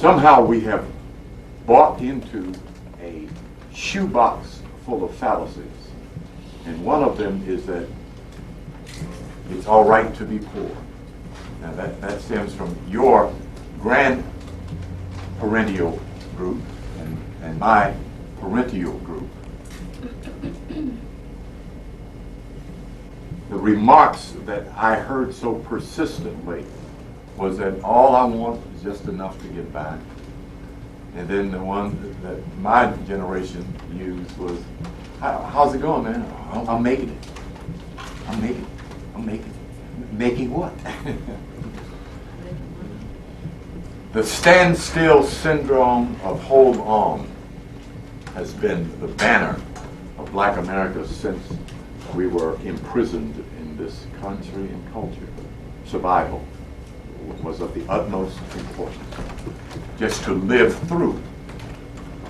Somehow we have bought into a shoebox full of fallacies. And one of them is that it's all right to be poor. Now that stems from your grandparental group and my parental group. The remarks that I heard so persistently was that all I want is just enough to get by. And then the one that my generation used was, how's it going, man? I'm making it. I'm making it. I'm making it. Making what? The standstill syndrome of hold on has been the banner of Black America since we were imprisoned in this country and culture. Survival was of the utmost importance. Just to live through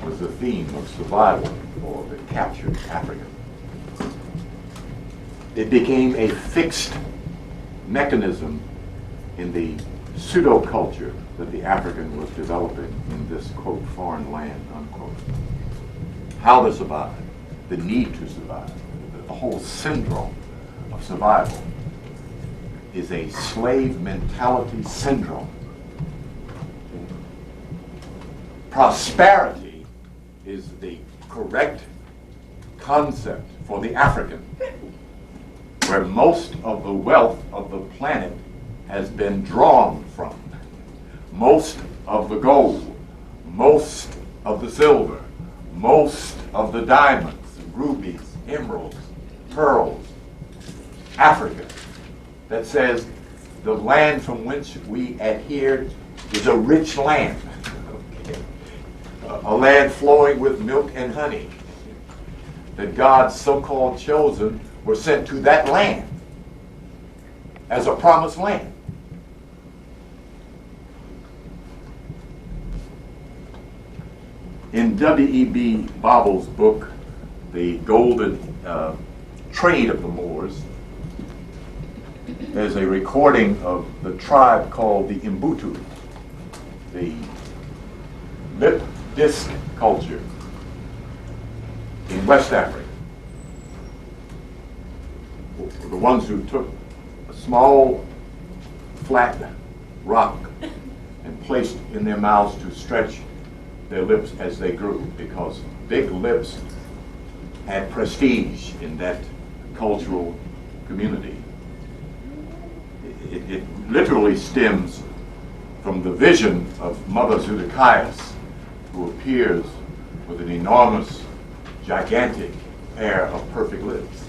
was the theme of survival for the captured African. It became a fixed mechanism in the pseudo-culture that the African was developing in this, quote, foreign land, unquote. How to survive, the need to survive, the whole syndrome of survival is a slave mentality syndrome. Prosperity is the correct concept for the African, where most of the wealth of the planet has been drawn from. Most of the gold, most of the silver, most of the diamonds, rubies, emeralds, pearls, Africa, that says the land from which we adhere is a rich land, okay. A land flowing with milk and honey, that God's so-called chosen were sent to that land as a promised land. In W.E.B. Boble's book, The Golden Trade of the Moors, there's a recording of the tribe called the Mbutu, the lip disc culture in West Africa. The ones who took a small flat rock and placed in their mouths to stretch their lips as they grew, because big lips had prestige in that cultural community. It literally stems from the vision of Mother Zedekias, who appears with an enormous, gigantic pair of perfect lips.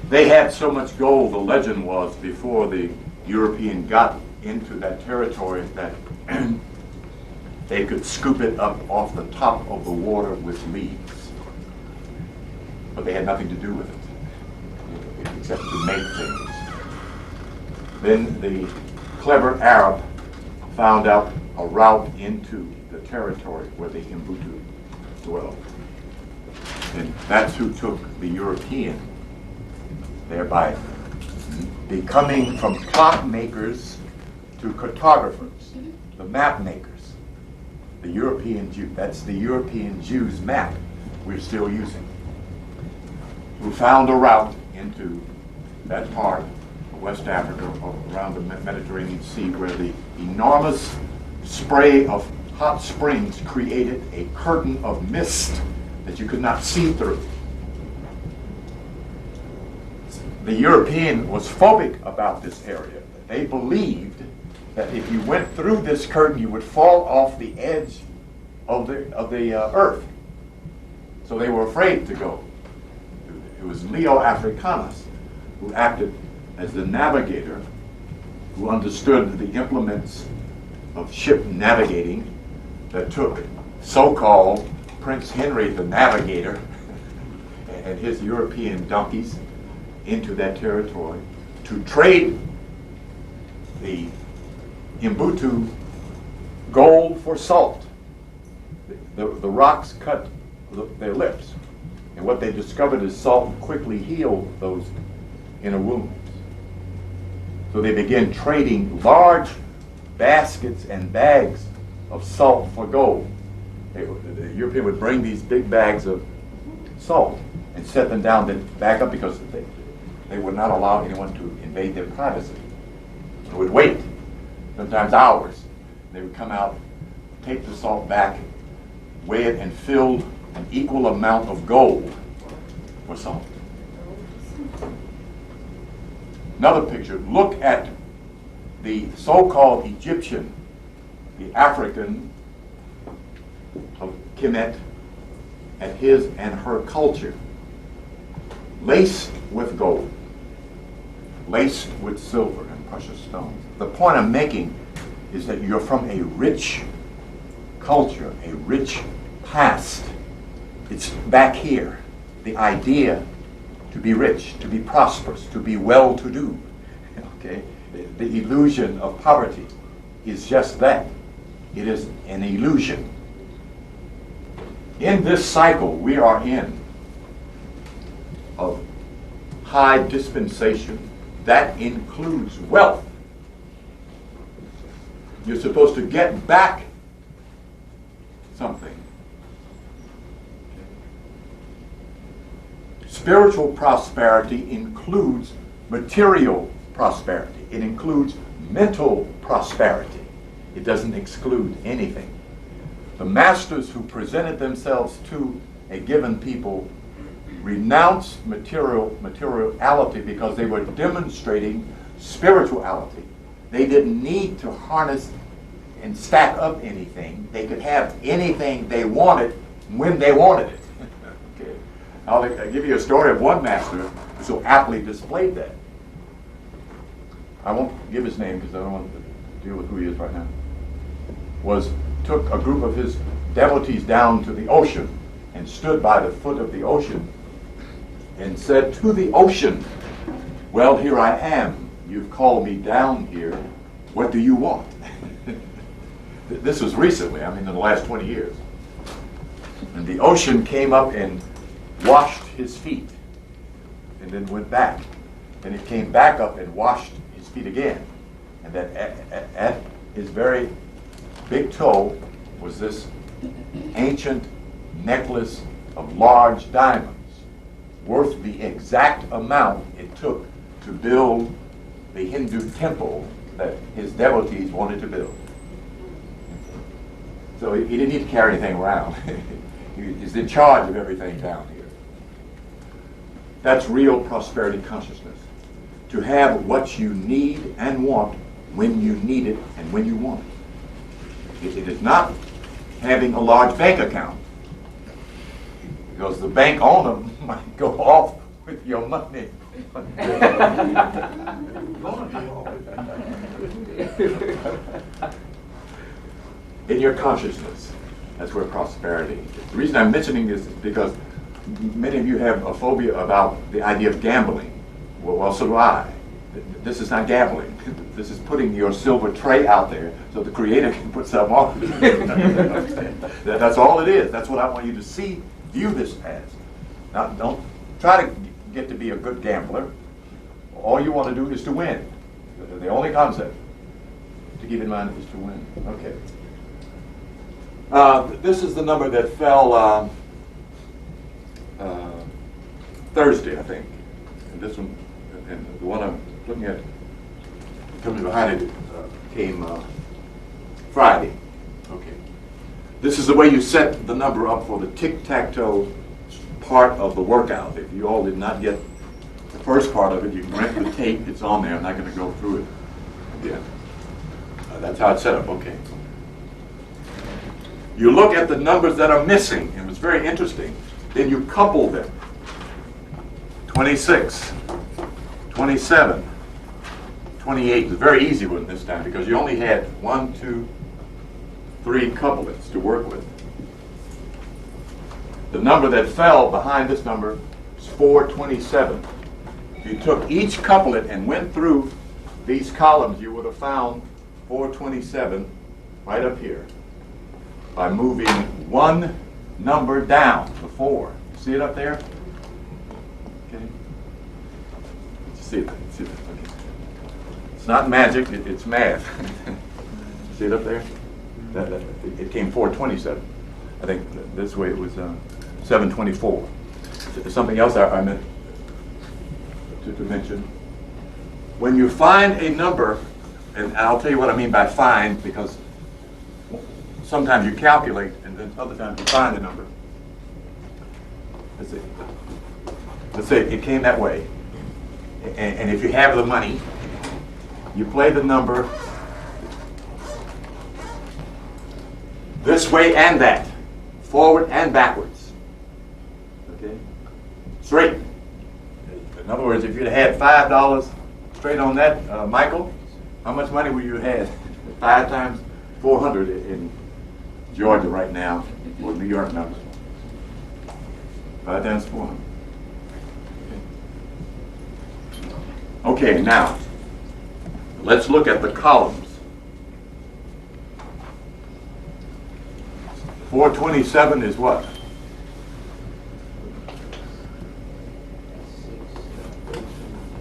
They had so much gold, the legend was, before the European got into that territory that they could scoop it up off the top of the water with leaves. But they had nothing to do with it, except to make things. Then the clever Arab found out a route into the territory where the Mbutu dwelled. And that's who took the European, thereby becoming from clock makers to cartographers, the map makers. The European Jew, that's the European Jew's map we're still using, who found a route into that part of West Africa, around the Mediterranean Sea, where the enormous spray of hot springs created a curtain of mist that you could not see through. The European was phobic about this area. They believed that if you went through this curtain, you would fall off the edge of the earth. So they were afraid to go. It was Leo Africanus who acted as the navigator, who understood the implements of ship navigating that took so-called Prince Henry the Navigator and his European donkeys into that territory to trade the Mbutu gold for salt. The rocks cut their lips, and what they discovered is salt quickly healed those inner wounds. So they began trading large baskets and bags of salt for gold. The European would bring these big bags of salt and set them down, then back up, because they would not allow anyone to invade their privacy. They would wait, sometimes hours. They would come out, take the salt back, weigh it, and fill an equal amount of gold for salt. Another picture. Look at the so-called Egyptian, the African of Kemet, and his and her culture, laced with gold, laced with silver and precious stones. The point I'm making is that you're from a rich culture, a rich past. It's back here. The idea to be rich, to be prosperous, to be well-to-do. Okay? The illusion of poverty is just that. It is an illusion. In this cycle we are in of high dispensation, that includes wealth. You're supposed to get back something. Spiritual prosperity includes material prosperity. It includes mental prosperity. It doesn't exclude anything. The masters who presented themselves to a given people renounced materiality because they were demonstrating spirituality. They didn't need to harness and stack up anything. They could have anything they wanted when they wanted it. Okay. I'll give you a story of one master who so aptly displayed that. I won't give his name because I don't want to deal with who he is right now. Took a group of his devotees down to the ocean and stood by the foot of the ocean and said to the ocean, "Well, here I am. You've called me down here. What do you want?" This was recently, in the last 20 years. And the ocean came up and washed his feet and then went back. Then it came back up and washed his feet again. And then at his very big toe was this ancient necklace of large diamonds, worth the exact amount it took to build the Hindu temple that his devotees wanted to build. So he didn't need to carry anything around. He's in charge of everything down here. That's real prosperity consciousness. To have what you need and want when you need it and when you want it. It is not having a large bank account, because the bank owner might go off with your money. In your consciousness, that's where prosperity is. The reason I'm mentioning this is because many of you have a phobia about the idea of gambling. Well, so do I. This is not gambling. This is putting your silver tray out there so the Creator can put something on it. That's all it is. That's what I want you to see, view this as. Now, don't try to get to be a good gambler. All you want to do is to win. The only concept to keep in mind is to win. Okay. This is the number that fell Thursday, I think. And this one, and the one I'm looking at coming behind it came Friday. Okay. This is the way you set the number up for the tic-tac-toe part of the workout. If you all did not get the first part of it, you can rent the tape. It's on there. I'm not going to go through it again. That's how it's set up. Okay. You look at the numbers that are missing, and it's very interesting. Then you couple them. 26, 27, 28. It's a very easy one this time because you only had 1, 2, 3 couplets to work with. The number that fell behind this number is 427. If you took each couplet and went through these columns, you would have found 427 right up here by moving one number down, the 4. See it up there? Okay. See that? Okay. It's not magic, it's math. See it up there? It came 427. I think this way it was 724. There's something else I meant to mention. When you find a number, and I'll tell you what I mean by find, because sometimes you calculate and then other times you find a number. Let's say it came that way. And if you have the money, you play the number this way and that, forward and backwards. Okay? Straight. In other words, if you'd had $5 straight on that, Michael, how much money would you have? 5 times 400 in Georgia right now, or New York numbers. 5 times 400. Okay, now, let's look at the columns. 427 is what?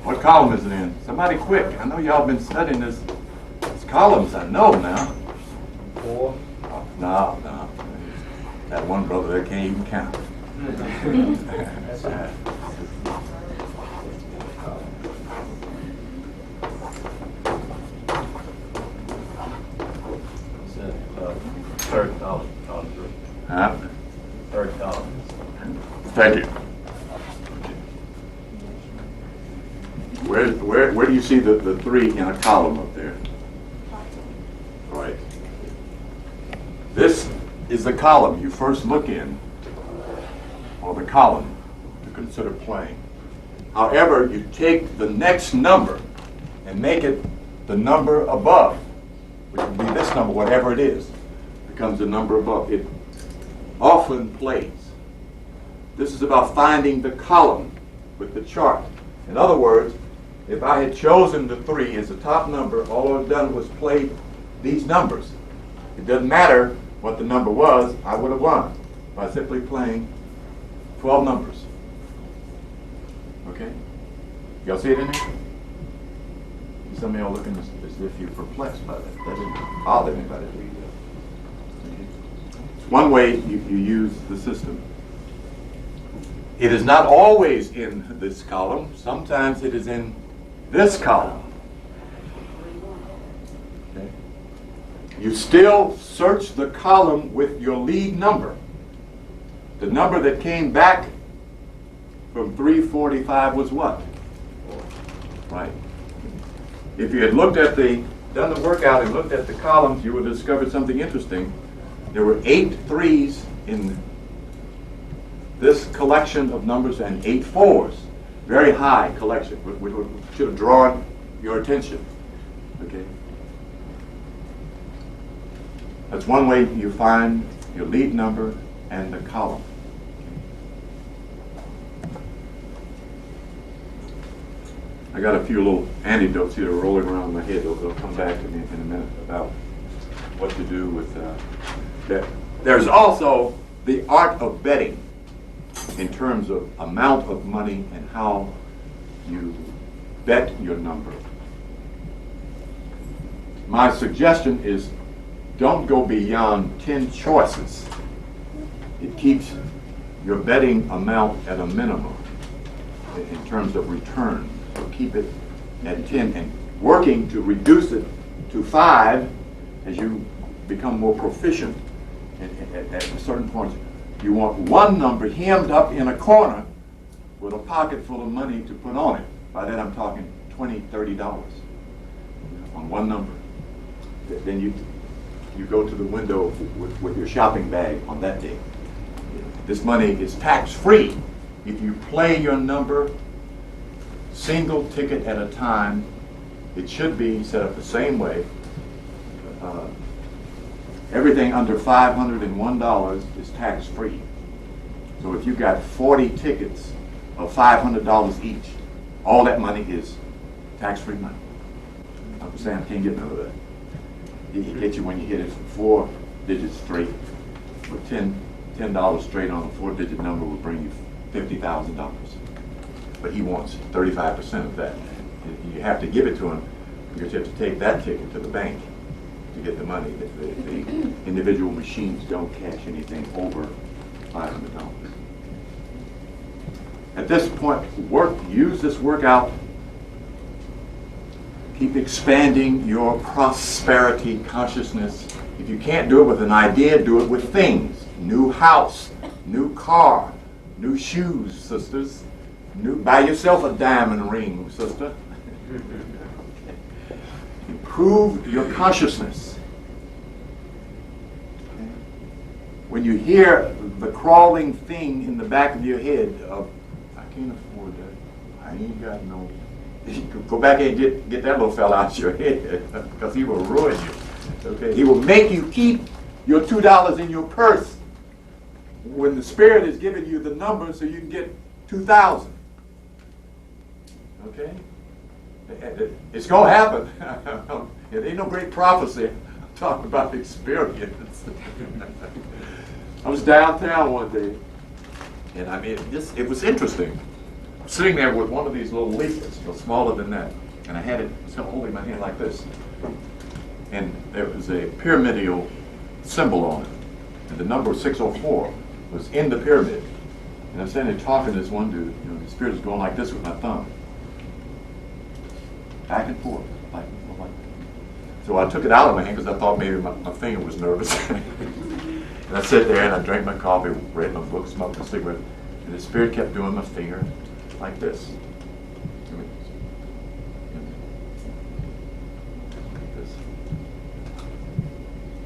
What column is it in? Somebody quick. I know y'all been studying this. It's columns, I know now. 4. No. That one brother there can't even count. Third column. Huh? Third column. Thank you. Where do you see the 3 in a column up there? All right. This is the column you first look in, or the column to consider playing. However, you take the next number and make it the number above, which would be this number, whatever it is, becomes the number above. It often plays. This is about finding the column with the chart. In other words, if I had chosen the 3 as the top number, all I've done was play these numbers. It doesn't matter what the number was, I would have won by simply playing 12 numbers. Okay? Y'all see it in there? Some of y'all looking as if you're perplexed by that. That didn't bother anybody. It's one way you use the system. It is not always in this column. Sometimes it is in this column. Okay. You still search the column with your lead number. The number that came back from 345 was what? Right. If you had done the workout and looked at the columns, you would have discovered something interesting. There were 8 3s in this collection of numbers and 8 4s. Very high collection, which should have drawn your attention. Okay? That's one way you find your lead number and the column. I got a few little anecdotes here rolling around my head. They'll come back to me in a minute about what to do with that. There's also the art of betting in terms of amount of money and how you bet your number. My suggestion is don't go beyond 10 choices. It keeps your betting amount at a minimum in terms of return. So keep it at 10 and working to reduce it to 5 as you become more proficient at certain points. You want one number hemmed up in a corner with a pocket full of money to put on it. By that I'm talking $20, $30 on one number. Then you go to the window with your shopping bag on that day. This money is tax-free. If you play your number single ticket at a time, it should be set up the same way. Everything under $501 is tax-free. So if you've got 40 tickets of $500 each, all that money is tax-free money. I'm saying I can't get none of that. It gets you when you hit it 4 digits straight. But $10 straight on a 4-digit number will bring you $50,000. But he wants 35% of that. You have to give it to him because you have to take that ticket to the bank to get the money. The individual machines don't cash anything over $500. At this point, use this workout. Keep expanding your prosperity consciousness. If you can't do it with an idea, do it with things. New house, new car, new shoes, sisters. Buy yourself a diamond ring, sister. Improve your consciousness. When you hear the crawling thing in the back of your head of, I can't afford that, I ain't got no, go back and get that little fella out your head, because he will ruin you. Okay? He will make you keep your $2 in your purse when the Spirit is giving you the number so you can get 2,000. Okay? It's going to happen. It ain't no great prophecy. I'm talking about experience. I was downtown one day, and I mean, it was interesting. I'm sitting there with one of these little leaflets, smaller than that, and I had it holding my hand like this. And there was a pyramidal symbol on it, and the number 604 was in the pyramid. And I'm standing there talking to this one dude, the Spirit is going like this with my thumb. Back and forth, like. So I took it out of my hand because I thought maybe my finger was nervous. And I sat there and I drank my coffee, read my book, smoked a cigarette, and the Spirit kept doing my finger like this.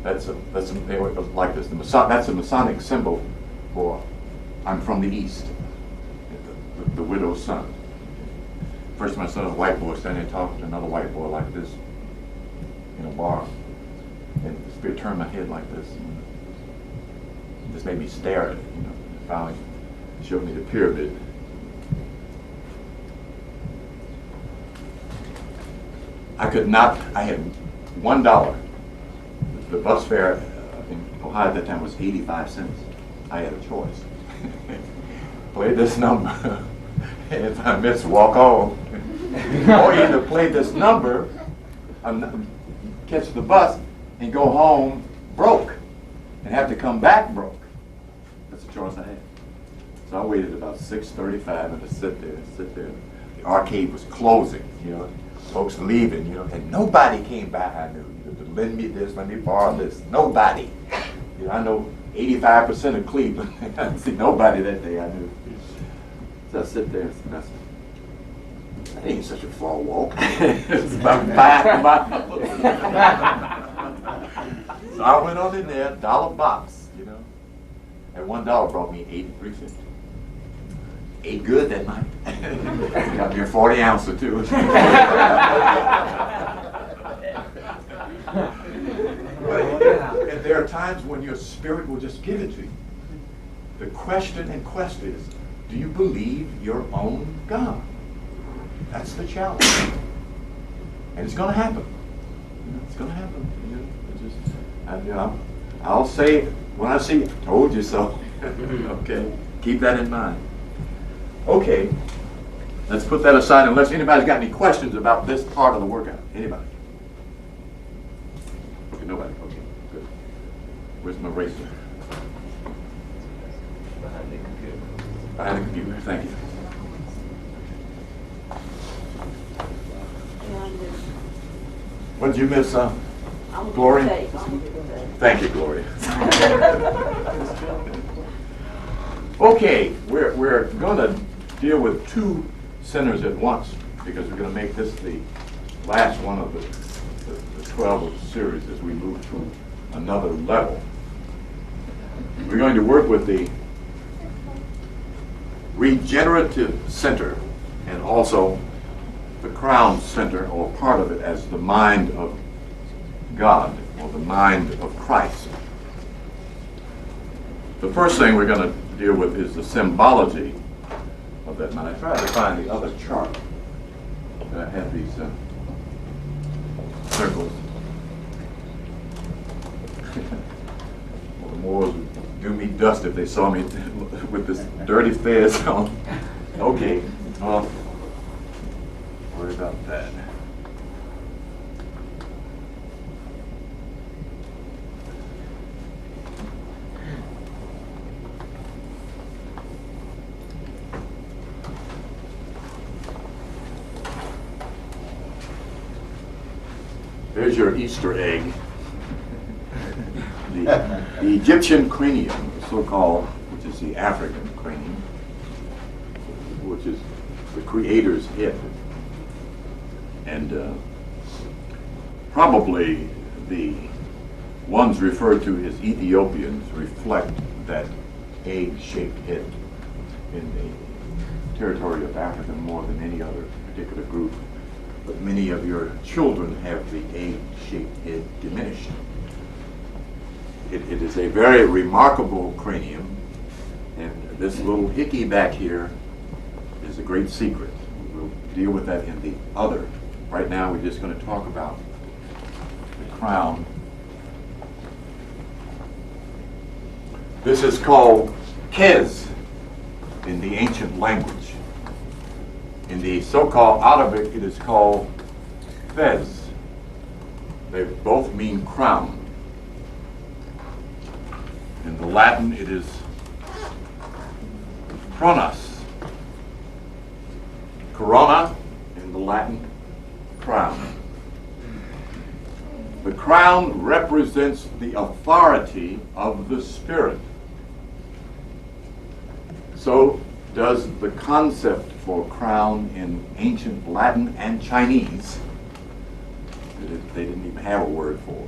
That's like this. That's a Masonic symbol for I'm from the East, the widow's son. First time I saw a white boy standing there talking to another white boy like this in a bar, and the Spirit turned my head like this. And just made me stare at it. Finally showed me the pyramid. I had $1. The bus fare in Ohio at that time was 85 cents. I had a choice. Play this number. And if I miss, walk home. Or either play this number, catch the bus, and go home broke, and have to come back broke. That's the choice I had. So I waited about 6:35 and to sit there. The arcade was closing, folks leaving, and nobody came back. I knew, to lend me this, let me borrow this. Nobody. I know 85% of Cleveland. I didn't see nobody that day. I knew. So I sit there and said, that ain't such a far walk. It's about 5 miles. So I went on in there, $1 box, and $1 brought me 83 cents. Ate good that night. Got me a 40 ounce or two. And there are times when your Spirit will just give it to you. The question and quest is, do you believe your own God? That's the challenge. And it's going to happen. It's going to happen. I'll say when I see it, told you so. Okay? Keep that in mind. Okay. Let's put that aside unless anybody's got any questions about this part of the workout. Anybody? Okay, nobody. Okay, good. Where's my razor? Behind the computer. Behind the computer. Thank you. What did you miss, Gloria? Thank you, Gloria. Okay, we're going to deal with 2 centers at once because we're going to make this the last one of the 12 of the series as we move to another level. We're going to work with the regenerative center and also the crown center, or part of it, as the mind of God or the mind of Christ. The first thing we're going to deal with is the symbology of that mind. I tried to find the other chart that had these circles. Well, the Moors would do me dust if they saw me with this dirty fez on. Okay, well, worry about that. There's your Easter egg. The Egyptian cranium, so-called, which is the African cranium, which is the creator's head. And probably the ones referred to as Ethiopians reflect that egg-shaped head in the territory of Africa more than any other particular group. But many of your children have the egg-shaped head diminished. It is a very remarkable cranium, and this little hickey back here is a great secret. We'll deal with that in the other. Right now we're just going to talk about the crown. This is called Kez in the ancient language. In the so-called Arabic, it is called Fez. They both mean crown. In the Latin, it is Cronus. Corona, in the Latin, crown. The crown represents the authority of the spirit. So does the concept for crown in ancient Latin and Chinese. They didn't even have a word for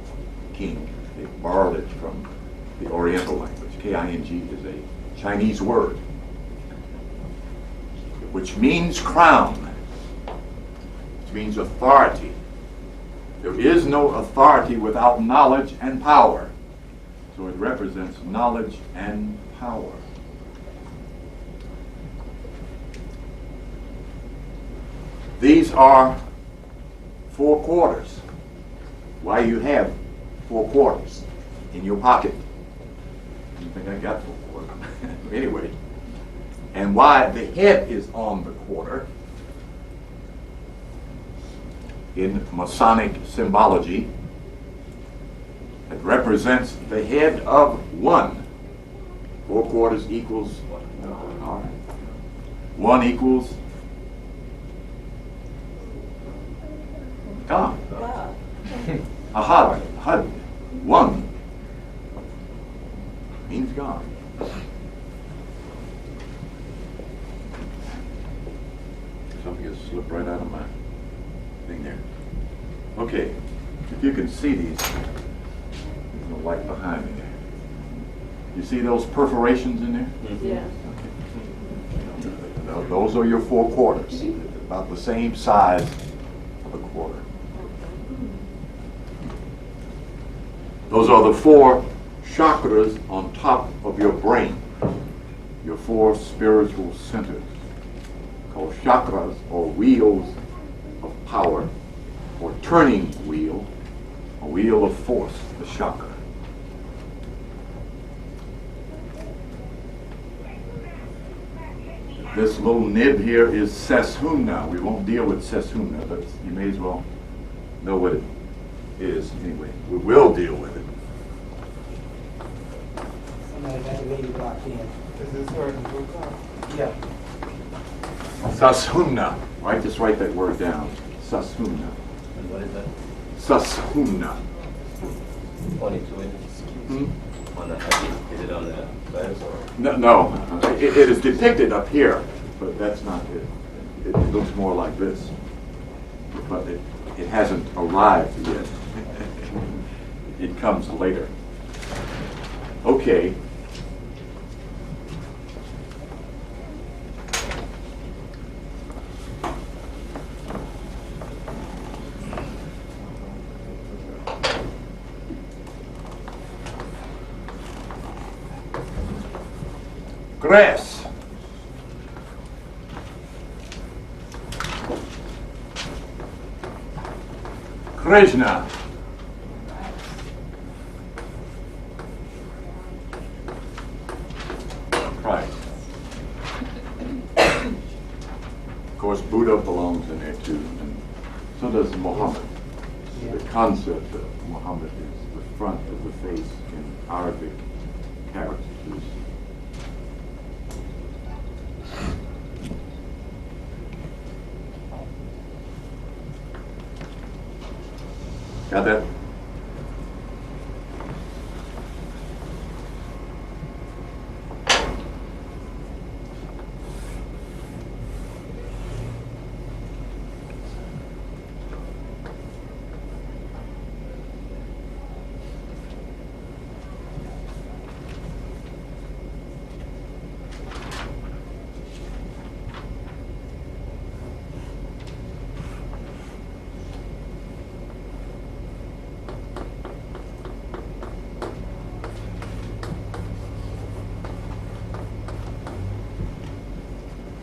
king. They borrowed it from the Oriental language. K-I-N-G is a Chinese word, which means crown, which means authority. There is no authority without knowledge and power. So it represents knowledge and power. These are 4 quarters. Why you have 4 quarters in your pocket? You think I got 4 quarters? Anyway, and why the head is on the quarter in Masonic symbology, it represents the head of 1. 4 quarters equals 1. All right. 1 equals God. Ahad, had, 1 means God. Something just slipped right out of my thing there. Okay, if you can see these, there's no light behind me there. You see those perforations in there? Yeah. Okay. Those are your 4 quarters, about the same size of a quarter. Those are the 4 chakras on top of your brain, your 4 spiritual centers, called chakras, or wheels of power, or turning wheel, a wheel of force, the chakra. This little nib here is Seshumna. We won't deal with Seshumna, but you may as well know what it is anyway. We will deal with it. Somebody got the lady blocked in. Is this word in the book? Yeah. Seshumna. Right? Just write that word down. Seshumna. And what is that? Seshumna. 22 inches. On the head. Is it on the glass or? No. It is depicted up here, but that's not it. It looks more like this. But it hasn't arrived yet. It comes later. Okay. Grass. Krishna. Christ. Of course, Buddha belongs in there too, and so does Muhammad. The concept of Muhammad is the front of the face in Arabic characters. Got that?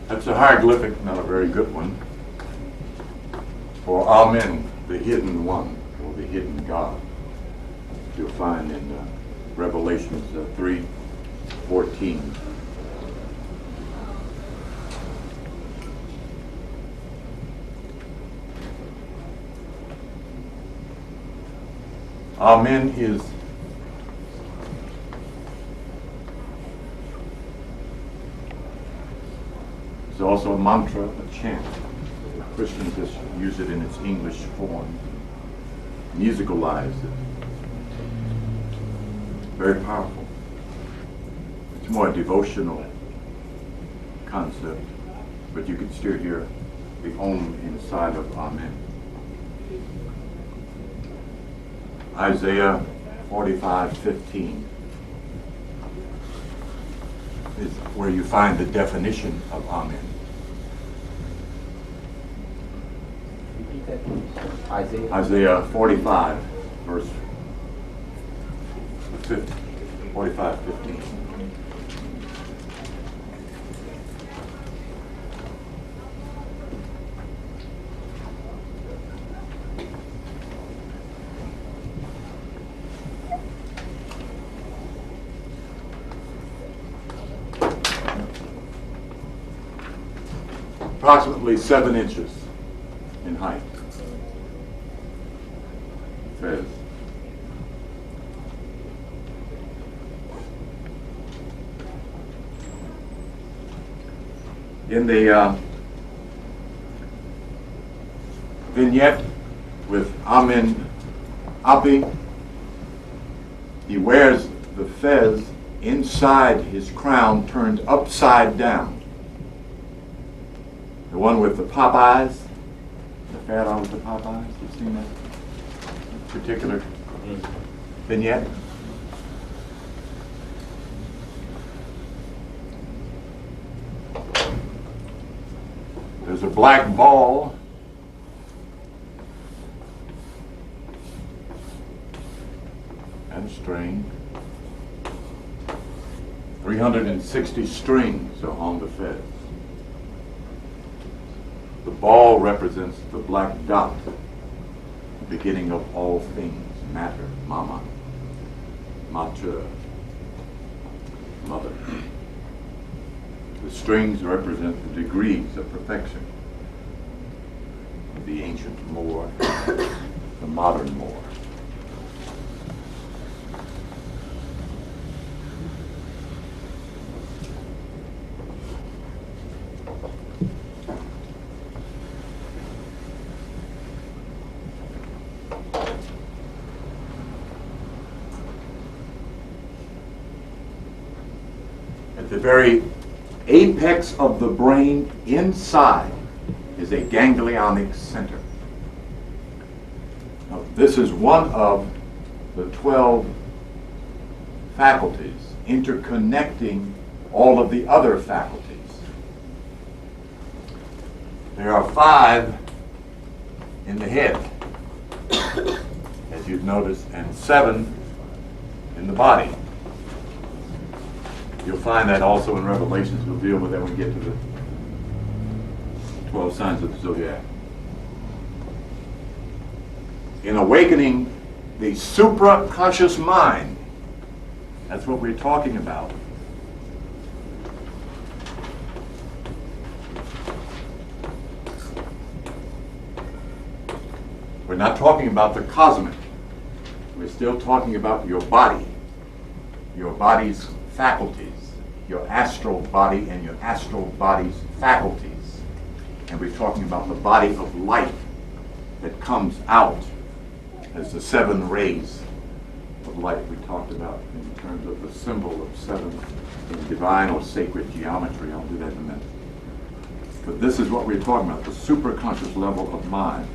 That's a hieroglyphic, not a very good one, for Amen, the hidden one, or the hidden God. You'll find in Revelations 3:14. Amen is also a mantra, a chant. The Christians just use it in its English form, musicalize it. Very powerful. It's more a devotional concept, but you can still hear the Om inside of Amen. Isaiah 45:15 is where you find the definition of Amen. Repeat that, please. Isaiah 45, verse 45:15. Approximately 7 inches in height. It says, in the vignette with Amen Api, he wears the fez inside his crown turned upside down. The one with the Popeyes, the pharaoh with the Popeyes, you've seen that particular vignette? There's a black ball and string. 360 strings are on the fez. The ball represents the black dot, the beginning of all things, matter, mama, mater, mother. The strings represent the degrees of perfection. The ancient Moor, the modern Moor. At the very apex of the brain inside is a ganglionic center. Now, this is one of the 12 faculties interconnecting all of the other faculties. There are 5 in the head, as you've noticed, and 7 in the body. You'll find that also in Revelations. We'll deal with that when we get to the 12 signs of the zodiac. In awakening the supraconscious mind, that's what we're talking about. We're not talking about the cosmic. We're still talking about your body, your body's faculties, your astral body and your astral body's faculties. And we're talking about the body of light that comes out as the 7 rays of light we talked about in terms of the symbol of 7 in divine or sacred geometry. I'll do that in a minute. But this is what we're talking about, the superconscious level of mind,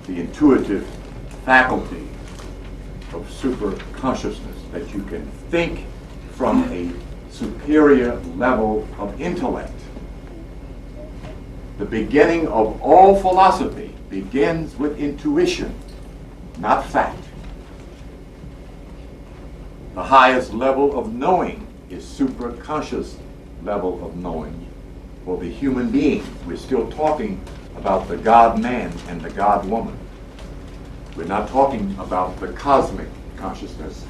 the intuitive faculty of superconsciousness, that you can think from a superior level of intellect. The beginning of all philosophy begins with intuition, not fact. The highest level of knowing is superconscious level of knowing. For the human being, we're still talking about the God-man and the God-woman. We're not talking about the cosmic consciousness.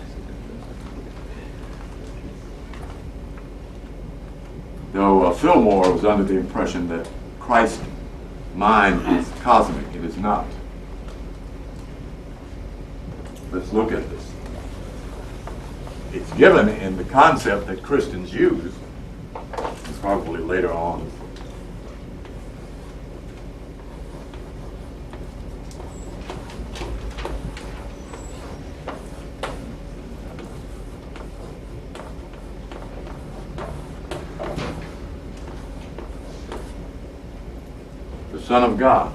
Though Fillmore was under the impression that Christ's mind is cosmic, it is not. Let's look at this. It's given in the concept that Christians use, probably later on. The Son of God.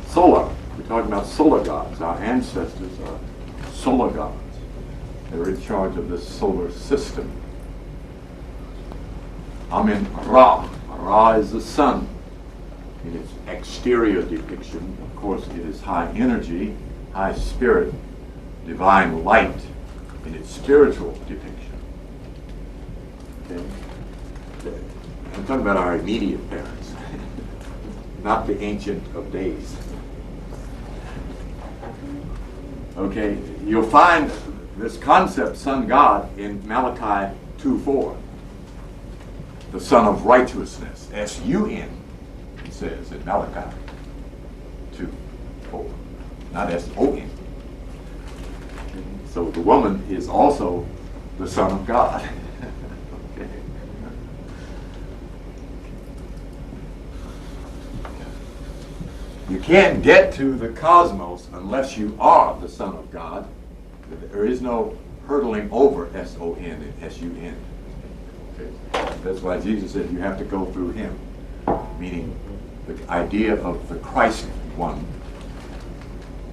Solar. We're talking about solar gods. Our ancestors are solar gods. They're in charge of this solar system. Amin Ra. Ra is the sun. In its exterior depiction, of course, it is high energy, high spirit, divine light in its spiritual depiction. Okay? I'm talking about our immediate parents, not the Ancient of Days. Okay, you'll find this concept, sun God, in Malachi 2:4. The Son of Righteousness, S-U-N, it says in Malachi 2:4, not S-O-N. So the woman is also the Son of God. Okay. You can't get to the cosmos unless you are the Son of God. There is no hurtling over S-O-N and S-U-N. Okay. That's why Jesus said you have to go through him, meaning the idea of the Christ one.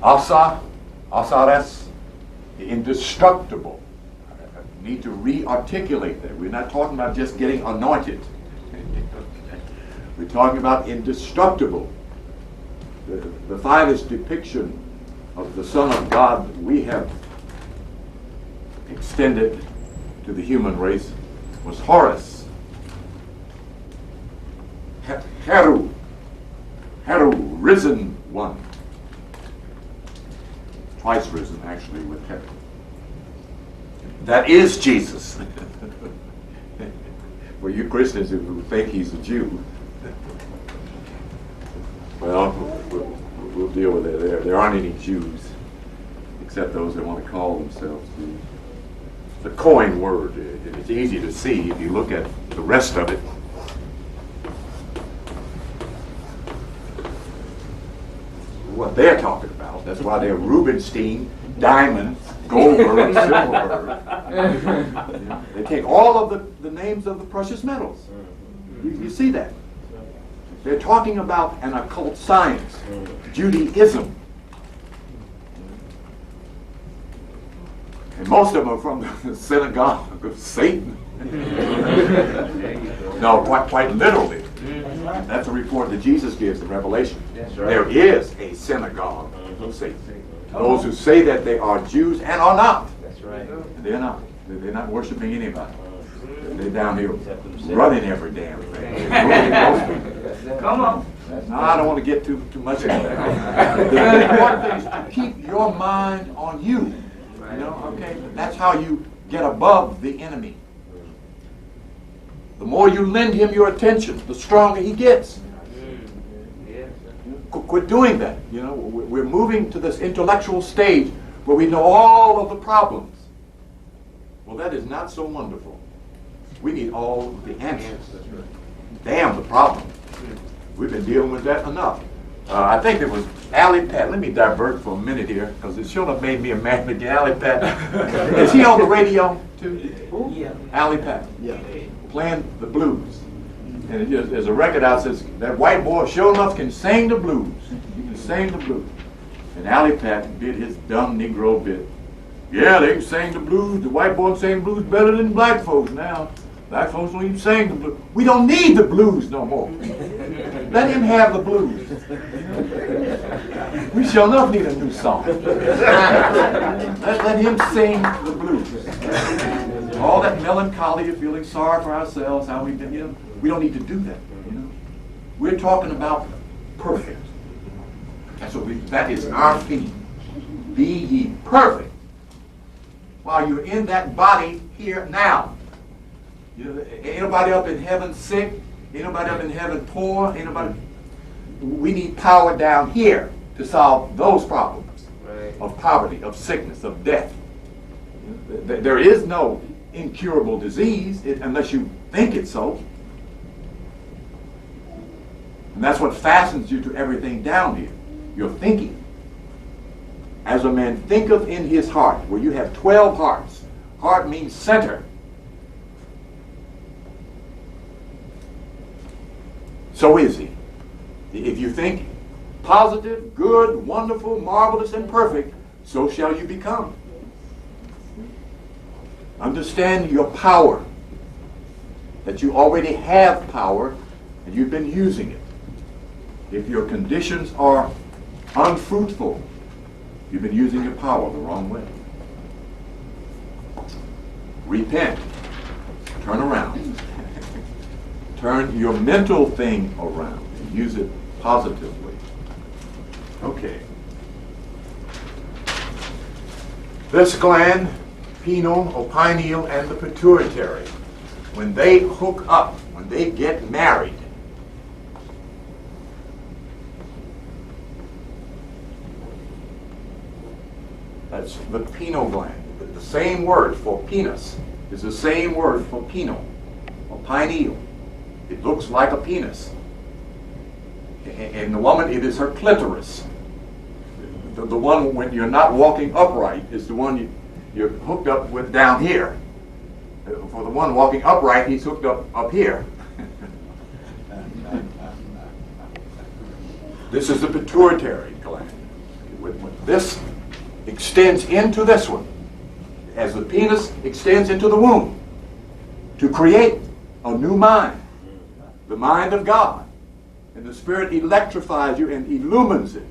Asa, that's the indestructible. I need to re-articulate that. We're not talking about just getting anointed. We're talking about indestructible. The finest depiction of the Son of God we have extended to the human race was Horus. Heru, risen one. Twice risen, actually, with Heru. That is Jesus. For you Christians who think he's a Jew, well, we'll deal with it. There aren't any Jews, except those that want to call themselves Jews. The coin word, it's easy to see if you look at the rest of it. What they're talking about, that's why they're Rubenstein, Diamond, Goldberg, Silverberg. They take all of the names of the precious metals. You see that? They're talking about an occult science, Judaism. And most of them are from the synagogue of Satan. No, quite literally. That's a report that Jesus gives in Revelation. There is a synagogue of Satan. Those who say that they are Jews and are not. That's right. They're not. They're not worshiping anybody. They're down here running every damn thing. Come on. No, I don't want to get too much into that. The important thing is to keep your mind on you. You know, okay? That's how you get above the enemy. The more you lend him your attention, the stronger he gets. Quit doing that. You know, we're moving to this intellectual stage where we know all of the problems. Well, that is not so wonderful. We need all of the answers. Damn the problem. We've been dealing with that enough. I think it was Alley Pat. Let me divert for a minute here, because it sure enough made me a man again. Alley Pat. Is he on the radio too? Yeah. Alley Pat. Yeah. Playing the blues. And there's a record out that says that white boy sure enough can sing the blues. He can sing the blues. And Alley Pat did his dumb Negro bit. Yeah, they can sing the blues. The white boy can sing the blues better than black folks now. Black folks don't even sing the blues. We don't need the blues no more. Let him have the blues. We sure enough need a new song. Let him sing the blues. All that melancholy of feeling sorry for ourselves, how we've been, we don't need to do that. We're talking about perfect. That is our theme. Be ye perfect while you're in that body here now. Ain't nobody up in heaven sick. Ain't nobody up in heaven poor. Ain't nobody. We need power down here to solve those problems of poverty, of sickness, of death. There is no incurable disease unless you think it's so. And that's what fastens you to everything down here. Your thinking. As a man thinketh in his heart, where you have 12 hearts. Heart means center. So is he. If you think positive, good, wonderful, marvelous, and perfect, so shall you become. Understand your power. That you already have power and you've been using it. If your conditions are unfruitful, you've been using your power the wrong way. Repent. Turn around. Turn your mental thing around and use it positively. Okay. This gland, pineal or pineal, and the pituitary, when they hook up, when they get married, that's the pineal gland. The same word for penis is the same word for pineal or pineal. It looks like a penis. In the woman, it is her clitoris. The one when you're not walking upright is the one you're hooked up with down here. For the one walking upright, he's hooked up here. This is the pituitary gland. This extends into this one, as the penis extends into the womb, to create a new mind, the mind of God. And the Spirit electrifies you and illumines it.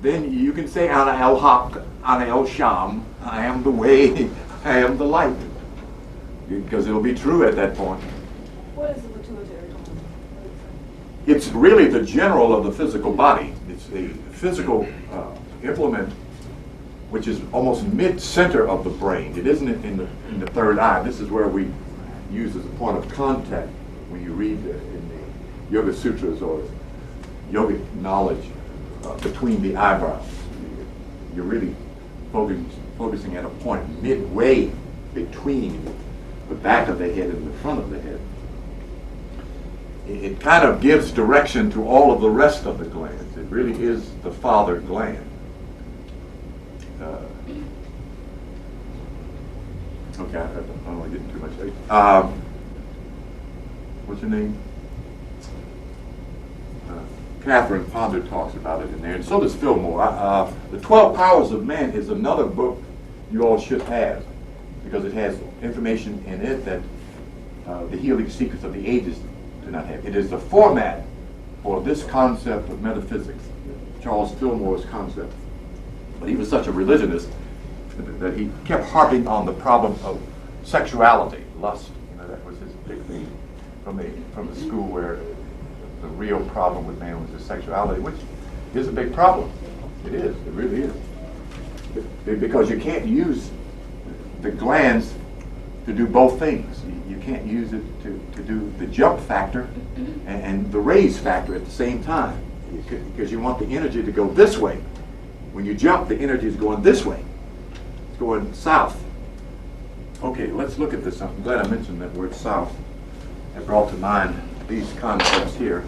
Then you can say, Ana el Haq, Ana el Sham, I am the way, I am the light. Because it'll be true at that point. What is the pituitary gland? It's really the general of the physical body. It's the physical implement, which is almost mid-center of the brain. It isn't in the third eye. This is where we use as a point of contact when you read in the Yoga Sutras or yogic knowledge between the eyebrows. You're really focusing at a point midway between the back of the head and the front of the head. It kind of gives direction to all of the rest of the glands. It really is the father gland. Okay, I don't want to get into too much. What's your name? Catherine Ponder talks about it in there, and so does Fillmore. The 12 Powers of Man is another book you all should have, because it has information in it that the healing secrets of the ages do not have. It is the format for this concept of metaphysics, Charles Fillmore's concept. But he was such a religionist that he kept harping on the problem of sexuality, lust. That was his big thing from the school, where the real problem with man was his sexuality, which is a big problem. It is. It really is. Because you can't use the glands to do both things. You can't use it to do the jump factor and the raise factor at the same time, because you want the energy to go this way. When you jump, the energy is going this way. It's going south. Okay, let's look at this. I'm glad I mentioned that word south. I brought to mind these concepts here.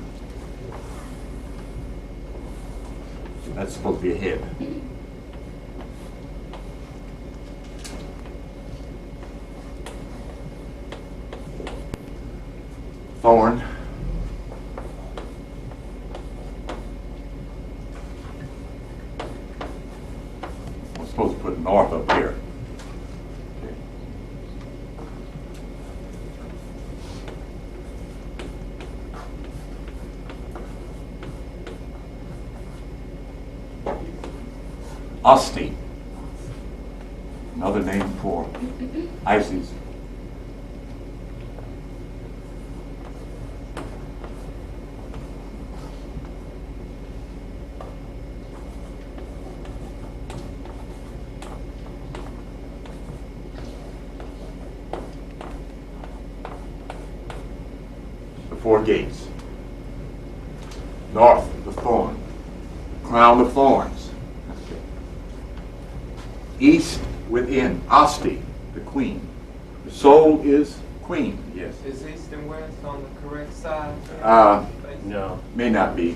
That's supposed to be a head. Thorn. We're supposed to put north up here. Okay. Asti. Another name for Isis. Four gates. North, the thorn. Crown of thorns. East, within. Asti, the queen. The soul is queen, yes. Is east and west on the correct side? No. May not be.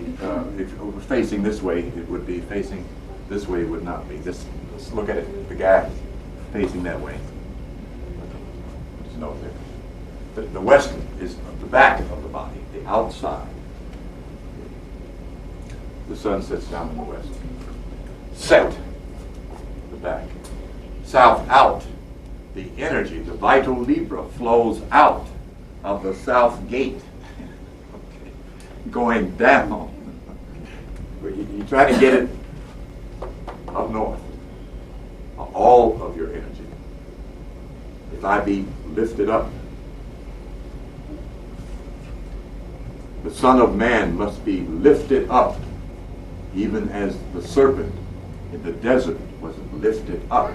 If it was facing this way, it would be. Facing this way, it would not be. Let's look at it. The guy facing that way. There's no there. The west is the back of the body, the outside. The sun sets down in the west. Set, the back. South, out. The energy, the vital Libra, flows out of the south gate, okay. Going down. You try to get it up north. All of your energy. If I be lifted up, the Son of Man must be lifted up, even as the serpent in the desert was lifted up.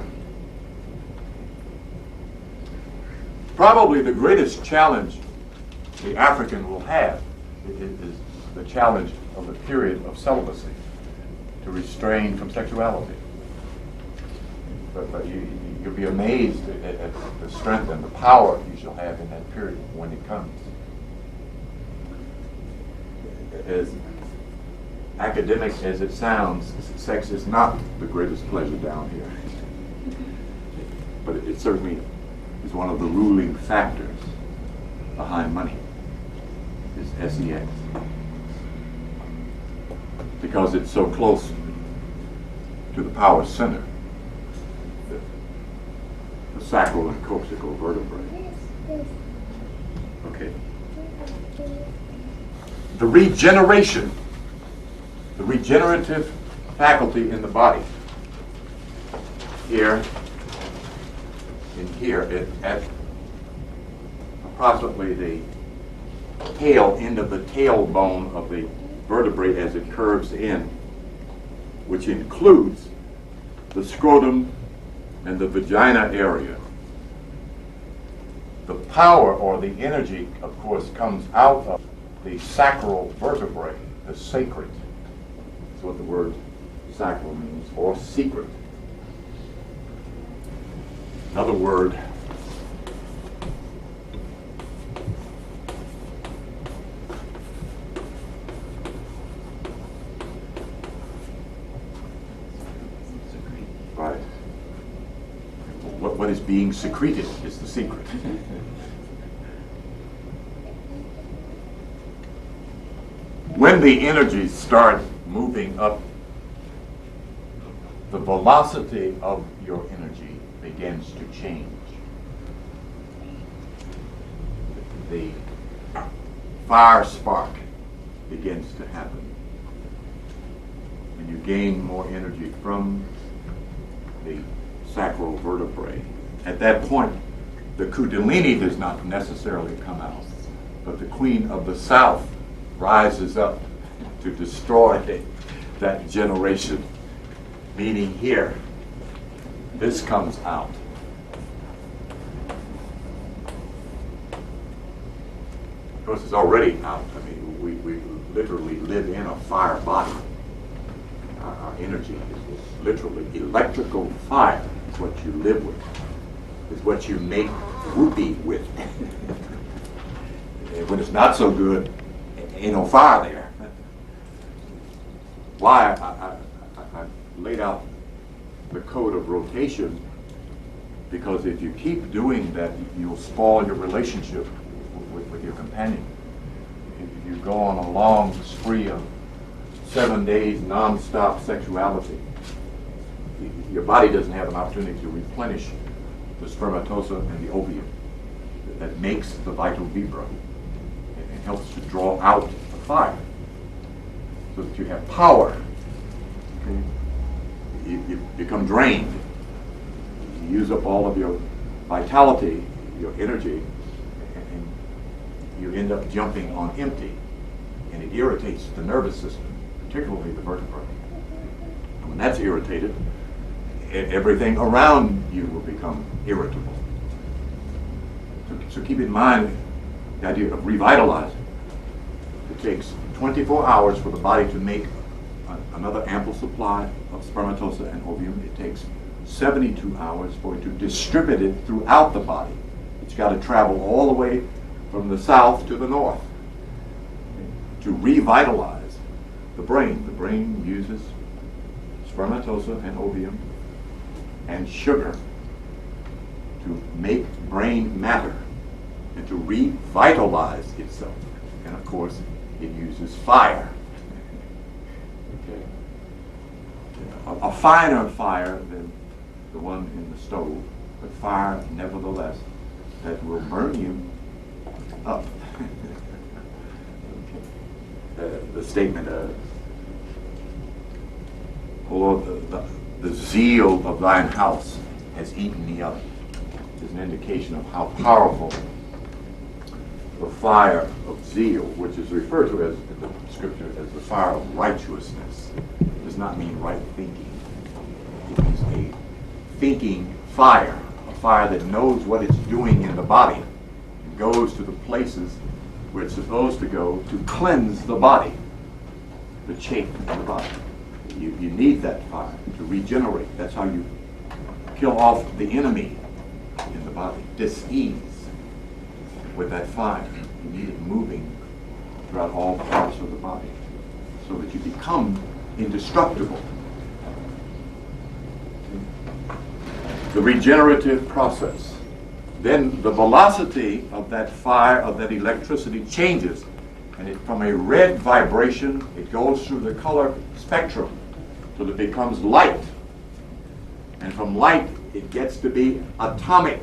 Probably the greatest challenge the African will have is the challenge of the period of celibacy, to restrain from sexuality. But you'll be amazed at the strength and the power you shall have in that period when it comes. As academic as it sounds, sex is not the greatest pleasure down here. But it certainly is one of the ruling factors behind money, is sex. Because it's so close to the power center, the sacral and coccygeal vertebrae. Okay. The regeneration, the regenerative faculty in the body. Here, in here, at approximately the tail end of the tailbone of the vertebrae as it curves in, which includes the scrotum and the vagina area. The power or the energy, of course, comes out of the sacral vertebrae, the sacred. That's what the word sacral means, or secret. Another word, right. What is being secreted is the secret. When the energies start moving up, the velocity of your energy begins to change. The fire spark begins to happen. And you gain more energy from the sacral vertebrae. At that point, the Kundalini does not necessarily come out, but the Queen of the South rises up to destroy that generation. Meaning here, this comes out. Of course, it's already out. I mean, we literally live in a fire body. Our energy is literally electrical fire. It's what you live with. It's what you make rupee with. And when it's not so good, ain't no fire there. Why laid out the code of rotation, because if you keep doing that, you'll spoil your relationship with your companion. If you go on a long spree of 7 days non-stop sexuality, your body doesn't have an opportunity to replenish the spermatosa and the ovum that makes the vital vibra and helps to draw out the fire so that you have power. Okay? You become drained. You use up all of your vitality, your energy, and you end up jumping on empty, and it irritates the nervous system, particularly the vertebrae. And when that's irritated, everything around you will become irritable. So keep in mind the idea of revitalizing. It takes 24 hours for the body to make another ample supply of spermatosa and ovum. It takes 72 hours for it to distribute it throughout the body. It's got to travel all the way from the south to the north to revitalize the brain. The brain uses spermatosa and ovum and sugar to make brain matter and to revitalize itself. And of course, it uses fire. Okay. A finer fire than the one in the stove, but fire nevertheless that will burn you up. Okay. The statement, "O Lord, the zeal of thine house has eaten me up," is an indication of how powerful the fire of zeal, which is referred to as in the scripture as the fire of righteousness, does not mean right thinking. It means a thinking fire, a fire that knows what it's doing in the body and goes to the places where it's supposed to go to cleanse the body, the chafe in the body. You need that fire to regenerate. That's how you kill off the enemy in the body. Dis-ease with that fire. You need it moving throughout all parts of the body so that you become indestructible. The regenerative process. Then the velocity of that fire, of that electricity changes, and from a red vibration, it goes through the color spectrum till it becomes light. And from light, it gets to be atomic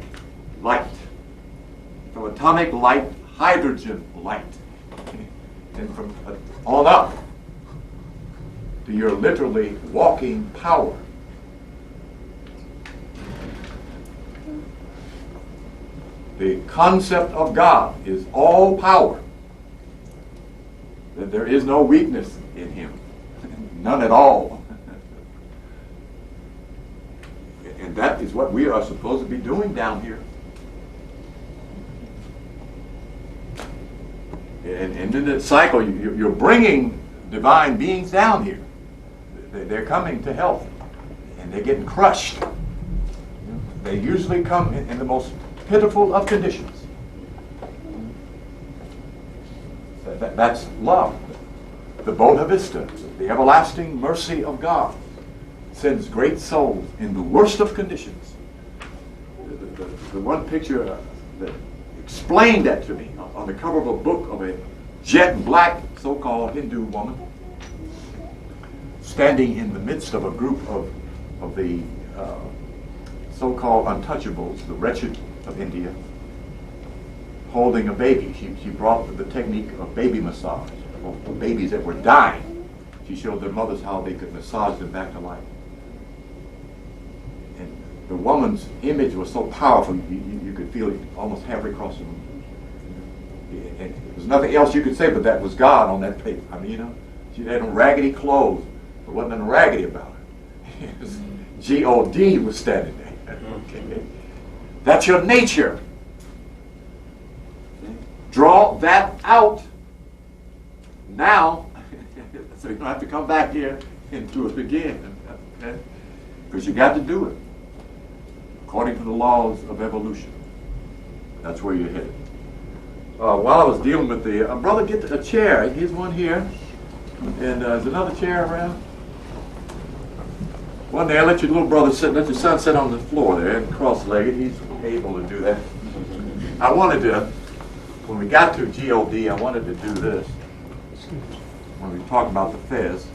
light. From atomic light, hydrogen light. And from on up to your literally walking power. The concept of God is all power. That there is no weakness in him. None at all. And that is what we are supposed to be doing down here. And in that cycle, you're bringing divine beings down here. They're coming to help, and they're getting crushed. They usually come in the most pitiful of conditions. That's love. The Bodha Vista, the everlasting mercy of God, sends great souls in the worst of conditions. The one picture that explained that to me on the cover of a book of a jet black so-called Hindu woman standing in the midst of a group of the so-called untouchables, the wretched of India, holding a baby. She brought the technique of baby massage for babies that were dying. She showed their mothers how they could massage them back to life. And the woman's image was so powerful, you could feel it almost halfway across the room. And there's nothing else you could say, but that was God on that paper. I mean, she had on raggedy clothes. There wasn't nothing raggedy about her. G-O-D was standing there. Okay. That's your nature. Draw that out now, so you don't have to come back here and do it again. Okay? Because you got to do it according to the laws of evolution. That's where you're headed. While I was dealing with the brother, get a chair. Here's one here, and there's another chair around. One day I let your little brother sit, let your son sit on the floor there and cross-legged. He's able to do that. I wanted to, when we got to G-O-D, I wanted to do this. When we talk about the Fez.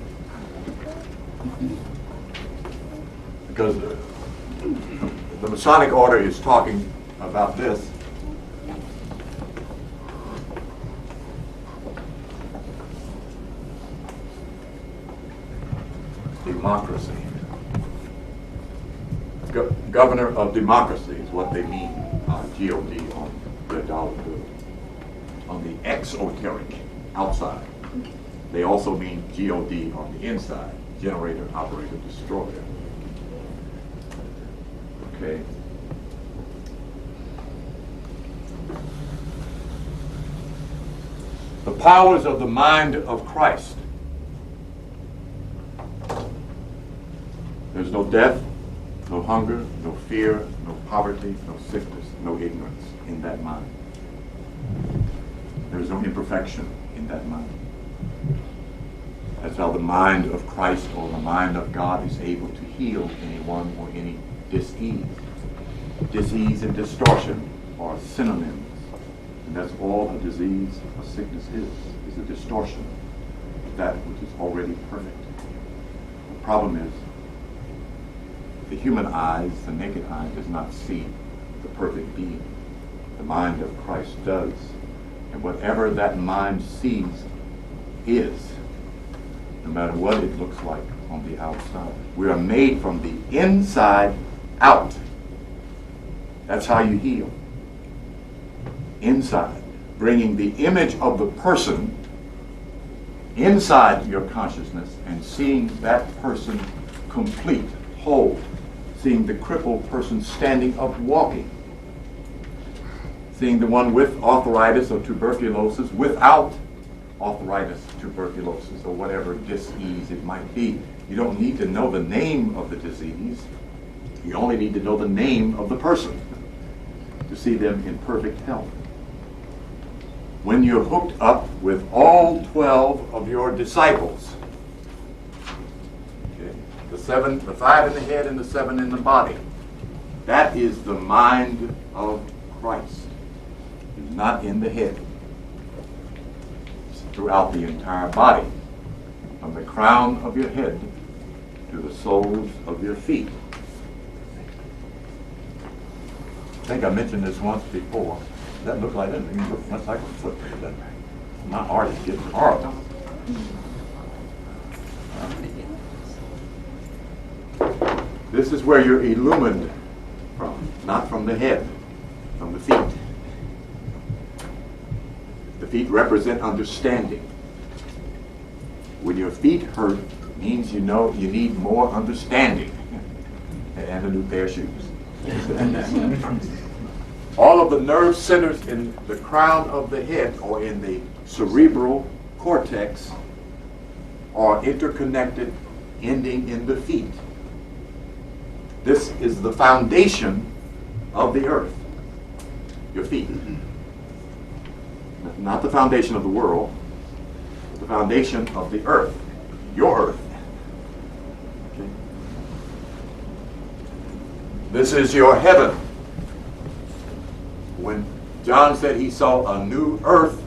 Because the Masonic order is talking about this. Democracy. Governor of democracy is what they mean, G-O-D on the dollar bill. On the exoteric, outside. They also mean G-O-D on the inside, generator, operator, destroyer. Okay. The powers of the mind of Christ. There's no death, no hunger, no fear, no poverty, no sickness, no ignorance in that mind. There's no imperfection in that mind. That's how the mind of Christ or the mind of God is able to heal anyone or any dis-ease. Disease and distortion are synonyms. And that's all a disease or sickness is a distortion of that which is already perfect. The problem is, the human eyes, the naked eye, does not see the perfect being. The mind of Christ does. And whatever that mind sees is, no matter what it looks like on the outside. We are made from the inside out. That's how you heal. Inside. Bringing the image of the person inside your consciousness and seeing that person complete, whole. Seeing the crippled person standing up walking. Seeing the one with arthritis or tuberculosis without arthritis, tuberculosis, or whatever dis-ease it might be. You don't need to know the name of the disease. You only need to know the name of the person to see them in perfect health. When you're hooked up with all 12 of your disciples, okay, the 5 in the head and the 7 in the body, that is the mind of Christ. It's not in the head. It's throughout the entire body, from the crown of your head to the soles of your feet. I think I mentioned this once before. That looked like it. It looked much like a foot. My heart is getting hard. This is where you're illumined from, not from the head, from the feet. The feet represent understanding. When your feet hurt, it means you know you need more understanding and a new pair of shoes. All of the nerve centers in the crown of the head or in the cerebral cortex are interconnected, ending in the feet. This is the foundation of the earth, your feet. Not the foundation of the world, but the foundation of the earth, your earth. Okay. This is your heaven. When John said he saw a new earth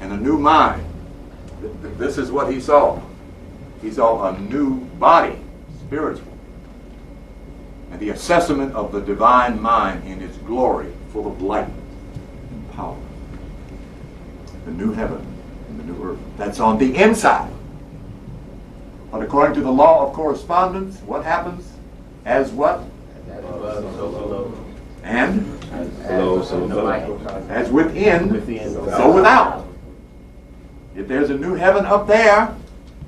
and a new mind, this is what he saw. He saw a new body, spiritual, and the assessment of the divine mind in its glory, full of light and power. The new heaven and the new earth. That's on the inside. But according to the law of correspondence, what happens? As what? And? As within, so without. If there's a new heaven up there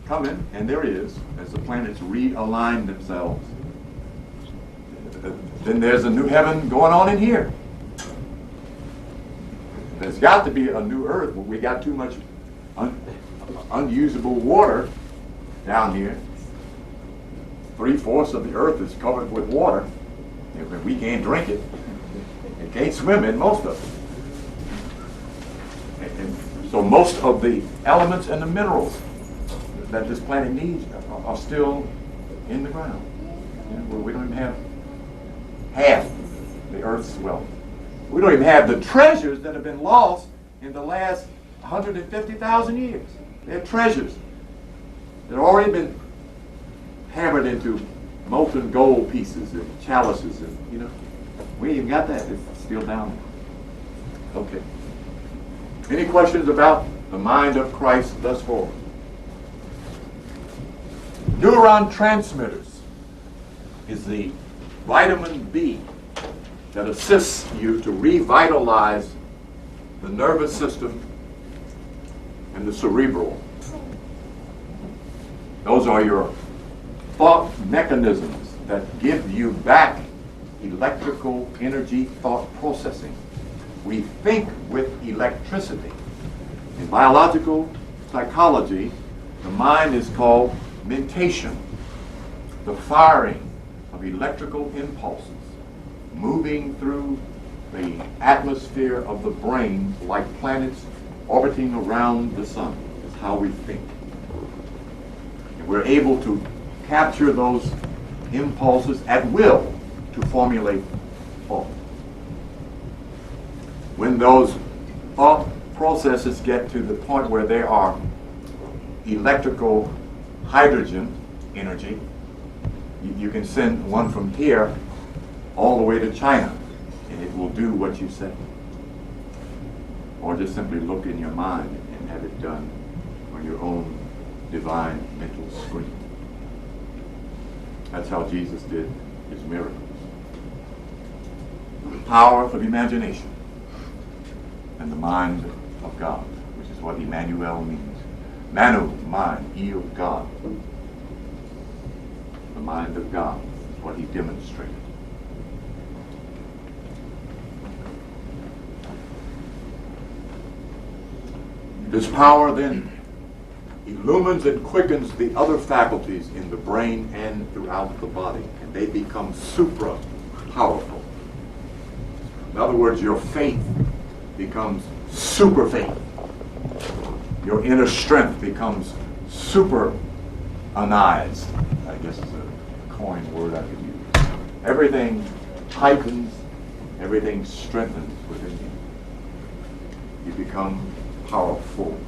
coming, and there is, as the planets realign themselves, then there's a new heaven going on in here. There's got to be a new earth. We got too much unusable water down here. 3/4 of the earth is covered with water. And we can't drink it. And can't swim in most of it. And so most of the elements and the minerals that this planet needs are still in the ground. Well, we don't even have half the Earth's wealth. We don't even have the treasures that have been lost in the last 150,000 years. They're treasures that have already been hammered into molten gold pieces and chalices, and we ain't even got that. It's still down there. Okay. Any questions about the mind of Christ thus far? Neuron transmitters is the vitamin B that assists you to revitalize the nervous system and the cerebral. Those are your thought mechanisms that give you back electrical energy thought processing. We think with electricity. In biological psychology, the mind is called mentation, the firing of electrical impulses moving through the atmosphere of the brain like planets orbiting around the sun is how we think. And we're able to capture those impulses at will to formulate thought. When those thought processes get to the point where they are electrical hydrogen energy, you can send one from here all the way to China, and it will do what you say. Or just simply look in your mind and have it done on your own divine mental screen. That's how Jesus did his miracles. The power of imagination and the mind of God, which is what Emmanuel means. Manu, mind, E of God. The mind of God is what he demonstrated. This power then illumines and quickens the other faculties in the brain and throughout the body, and they become supra powerful. In other words, your faith becomes super faith. Your inner strength becomes super anized, I guess is a coined word I could use. Everything heightens, everything strengthens within you. You become powerful.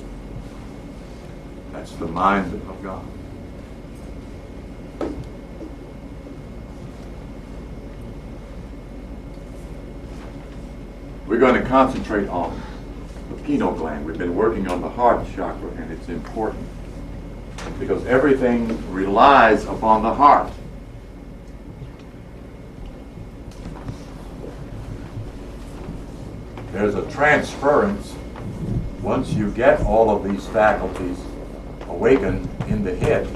That's the mind of God. We're going to concentrate on the pineal gland. We've been working on the heart chakra, and it's important because everything relies upon the heart. There's a transference once you get all of these faculties awakened in the head,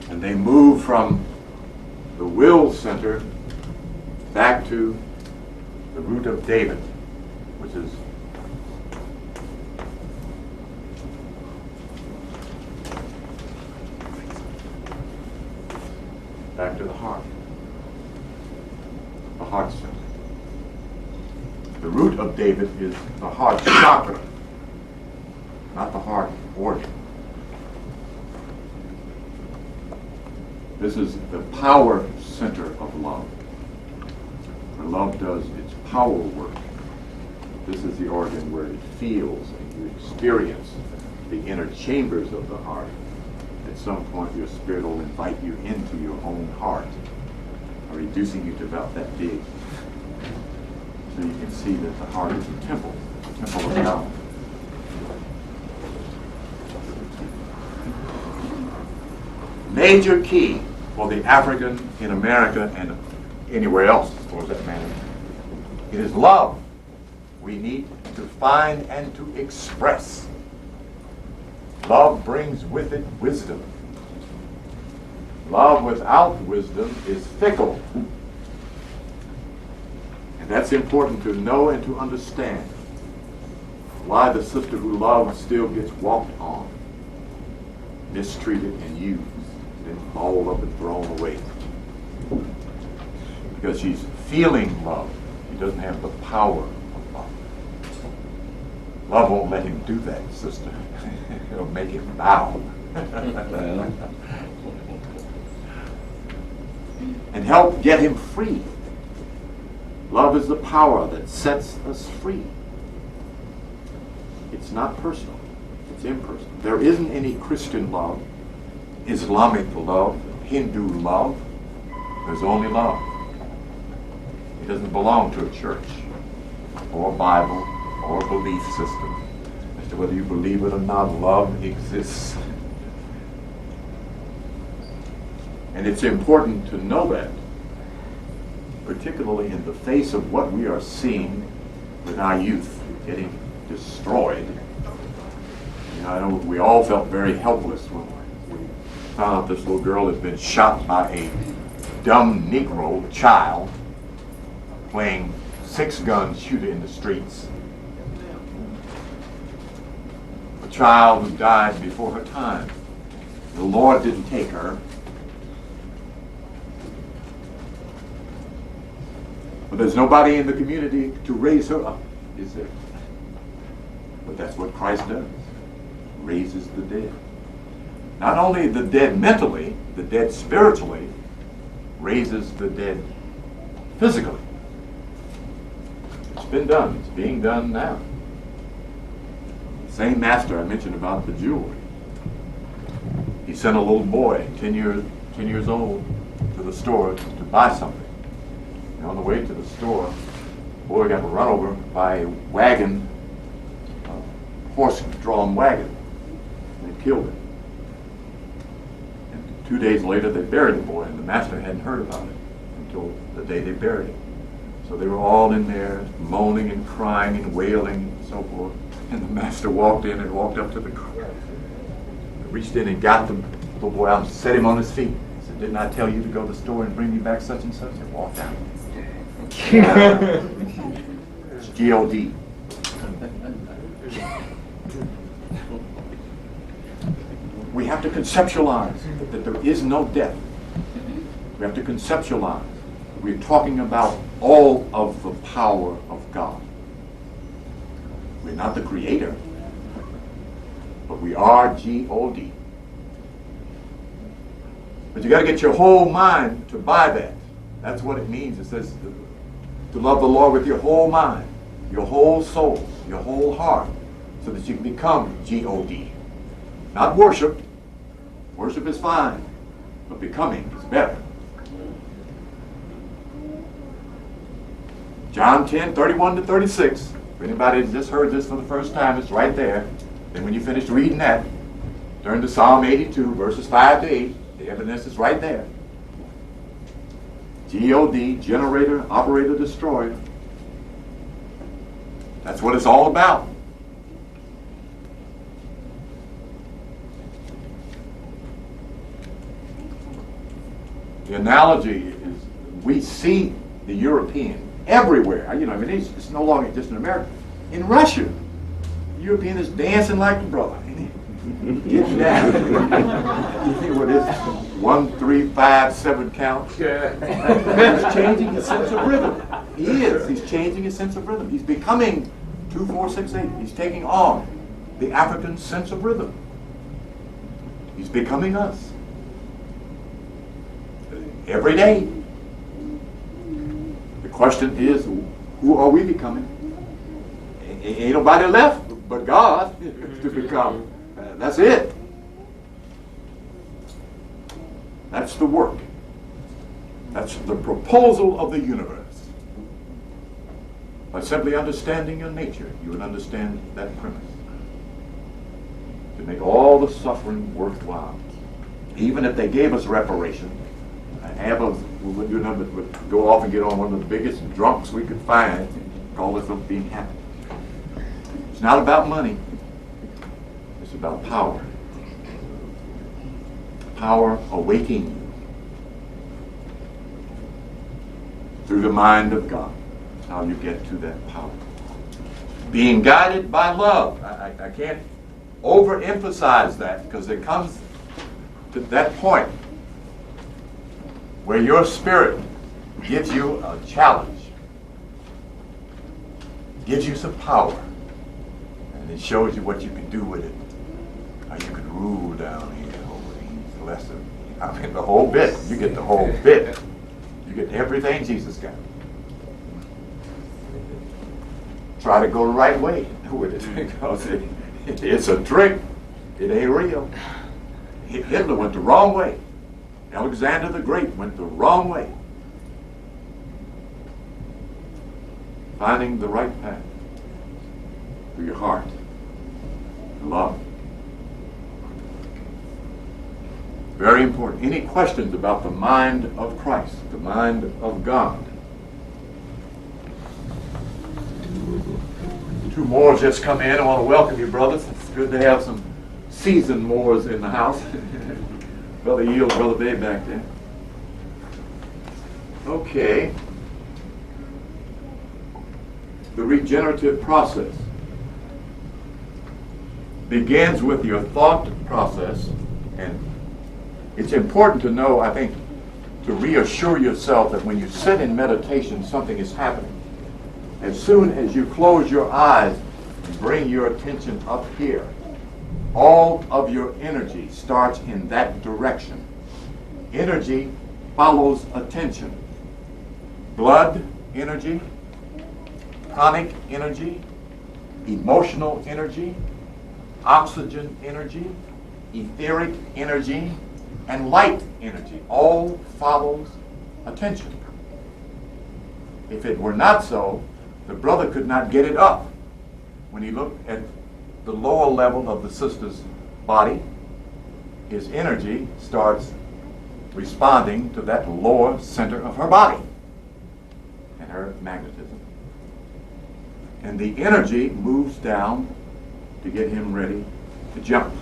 and they move from the will center back to the root of David, which is back to the heart center. The root of David is the heart chakra, not the heart organ. This is the power center of love, where love does its power work. This is the organ where it feels and you experience the inner chambers of the heart. At some point, your spirit will invite you into your own heart, reducing you to about that big. So you can see that the heart is a temple of God. Major key for the African in America and anywhere else, as far as that matters. It is love we need to find and to express. Love brings with it wisdom. Love without wisdom is fickle. And that's important to know and to understand why the sister who loves still gets walked on, mistreated and used, then balled up and thrown away. Because she's feeling love. She doesn't have the power of love. Love won't let him do that, sister. It'll make him bow. and help get him free. Love is the power that sets us free. It's not personal. It's impersonal. There isn't any Christian love, Islamic love, Hindu love. There's only love. It doesn't belong to a church or a Bible or a belief system. As to whether you believe it or not, love exists. And it's important to know that, particularly in the face of what we are seeing with our youth getting destroyed. You know, I know we all felt very helpless when we found out this little girl had been shot by a dumb Negro child playing six-gun shooter in the streets. A child who died before her time. The Lord didn't take her. But there's nobody in the community to raise her up, is there? But that's what Christ does. Raises the dead. Not only the dead mentally, the dead spiritually, raises the dead physically. It's been done. It's being done now. Same master I mentioned about the jewelry. He sent a little boy, 10 years old, to the store to buy something. And on the way to the store, the boy got run over by a wagon, a horse-drawn wagon. And they killed him. And 2 days later, they buried the boy, and the master hadn't heard about it until the day they buried him. So they were all in there moaning and crying and wailing and so forth. And the master walked in and walked up to the car. Reached in and got the little boy out and set him on his feet. He said, "Didn't I tell you to go to the store and bring me back such and such?" And walked out. It's G-O-D. We have to conceptualize that there is no death. We have to conceptualize. We're talking about all of the power of God. We're not the creator, but we are G-O-D. But you got to get your whole mind to buy that. That's what it means. It says to love the Lord with your whole mind, your whole soul, your whole heart, so that you can become G-O-D. Not worship. Worship is fine, but becoming is better. John 10:31-36. If anybody has just heard this for the first time, it's right there. Then when you finish reading that, turn to Psalm 82, verses 5-8. The evidence is right there. G-O-D, generator, operator, destroyer. That's what it's all about. The analogy is we see the European everywhere. You know, I mean, it's no longer just in America. In Russia, the European is dancing like a brother. Getting down. You think what is 1, 3, 5, 7 count? He's changing his sense of rhythm. He is. He's changing his sense of rhythm. He's becoming 2, 4, 6, 8. He's taking on the African sense of rhythm. He's becoming us. Every day. The question is, who are we becoming? Ain't nobody left but God to become. That's it. That's the work. That's the proposal of the universe. By simply understanding your nature, you would understand that premise. To make all the suffering worthwhile. Even if they gave us reparation, half of would go off and get on one of the biggest drunks we could find, call it from being happy. It's not about money. It's about power. Power awaking you through the mind of God. That's how you get to that power. Being guided by love. I can't overemphasize that, because it comes to that point where your spirit gives you a challenge, gives you some power, and it shows you what you can do with it. How you can rule down here over the lesser. I mean, the whole bit. You get the whole bit. You get everything Jesus got. Try to go the right way with it, because it's a trick. It ain't real. Hitler went the wrong way. Alexander the Great went the wrong way. Finding the right path through your heart. Love. Very important. Any questions about the mind of Christ, the mind of God? Two Moors just come in. I want to welcome you, brothers. It's good to have some seasoned Moors in the house. Brother Yield, Brother Bay back there. Okay. The regenerative process begins with your thought process, and it's important to know, I think, to reassure yourself that when you sit in meditation, something is happening. As soon as you close your eyes and bring your attention up here, all of your energy starts in that direction. Energy follows attention. Blood energy, pranic energy, emotional energy, oxygen energy, etheric energy, and light energy all follows attention. If it were not so, the brother could not get it up. When he looked at the lower level of the sister's body, his energy starts responding to that lower center of her body and her magnetism. And the energy moves down to get him ready to jump.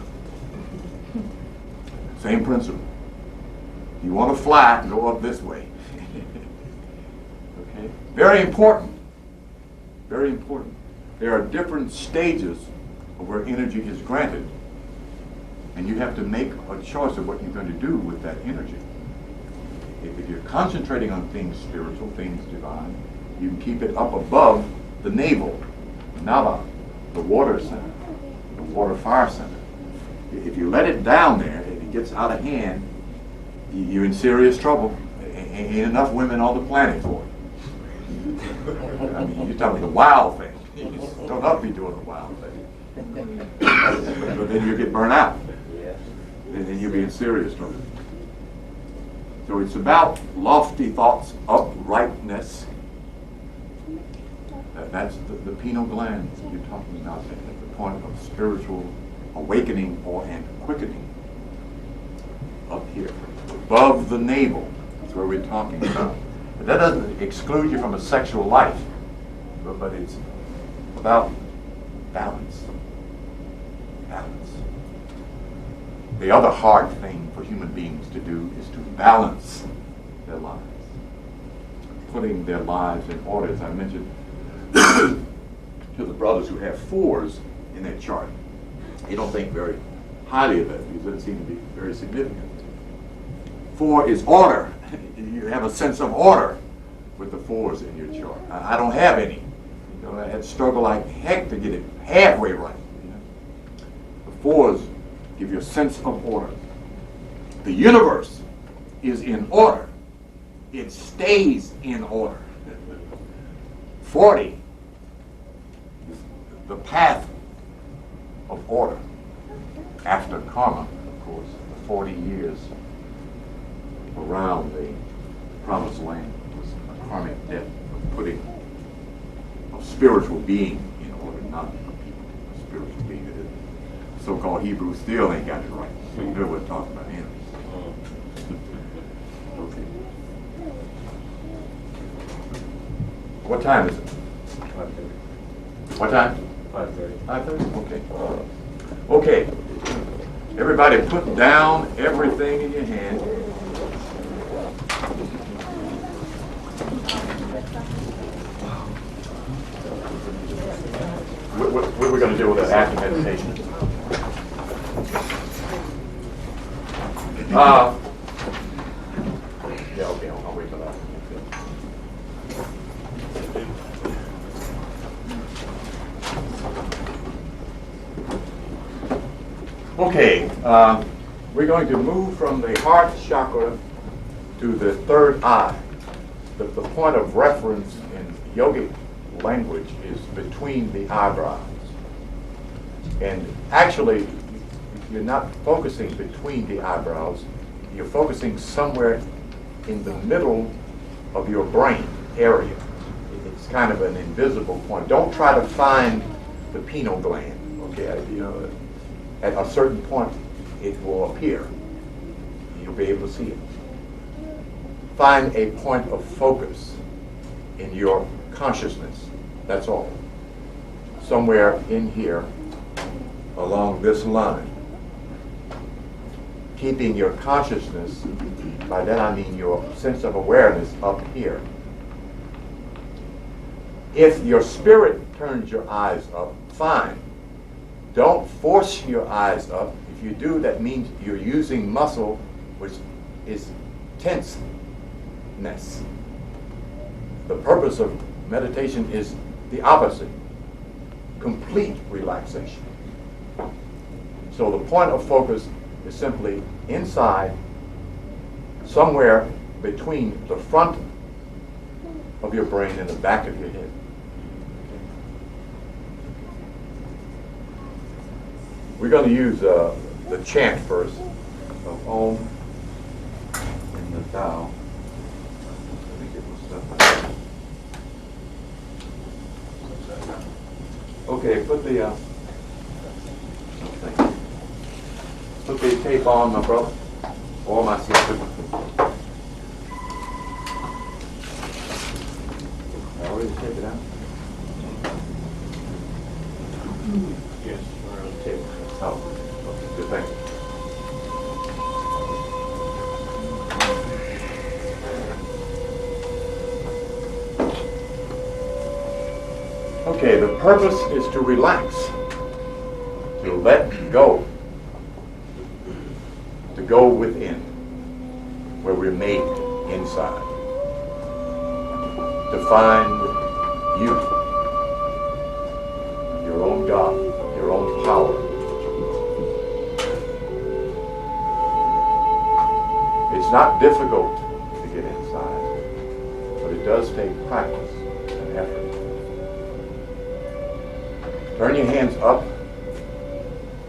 Same principle. You want to fly, go up this way. Okay? Very important. Very important. There are different stages of where energy is granted, and you have to make a choice of what you're going to do with that energy. If you're concentrating on things spiritual, things divine, you can keep it up above the navel, nava, the water center, the water fire center. If you let it down there, if it gets out of hand, you're in serious trouble. Ain't enough women on the planet for it. I mean, you're talking the wild thing. You don't have to be doing the wild thing. But then you get burnt out. And then you'll be in serious trouble. So it's about lofty thoughts, uprightness. That's the pineal gland you're talking about at the point of spiritual awakening and quickening. Up here, above the navel. That's where we're talking about. But that doesn't exclude you from a sexual life, but it's about balance. Balance. The other hard thing for human beings to do is to balance their lives. Putting their lives in order, as I mentioned to the brothers who have 4s in their chart. They don't think very highly of it because it doesn't seem to be very significant. 4 is order. You have a sense of order with the 4s in your chart. I don't have any. You know, I had to struggle like heck to get it halfway right. You know? The 4s give you a sense of order. The universe is in order. It stays in order. 40 is the path of order. After karma, of course, the 40 years around the promised land was a karmic debt of putting a spiritual being in order, not a people, a spiritual being. The so-called Hebrews still ain't got it right. So you know what we're talking about here. Okay. What time is it? 5:30. What time? 5:30. 5:30? Okay. Okay. Everybody put down everything in your hand. What are we going to do with that after meditation? Yeah, okay, I'll wait for that. Okay, we're going to move from the heart chakra to the third eye. the point of reference in yogic language is between the eyebrows. And actually, you're not focusing between the eyebrows, you're focusing somewhere in the middle of your brain area. It's kind of an invisible point. Don't try to find the pineal gland, okay? You know, at a certain point, it will appear. You'll be able to see it. Find a point of focus in your consciousness. That's all. Somewhere in here, along this line. Keeping your consciousness, by that I mean your sense of awareness, up here. If your spirit turns your eyes up, fine. Don't force your eyes up. If you do, that means you're using muscle, which is tenseness. The purpose of meditation is the opposite, complete relaxation. So the point of focus is simply inside, somewhere between the front of your brain and the back of your head. We're going to use the chant first of Om in the Tao. Let me get my stuff out. Okay, put the tape on, my brother, or my sister. I already take it out. Yes, we're on the tape. Oh, okay, good, thank you. Okay, the purpose is to relax, to let go, to go within, where we're made inside, to find you, your own God, your own power. It's not difficult to get inside, but it does take practice and effort. Turn your hands up.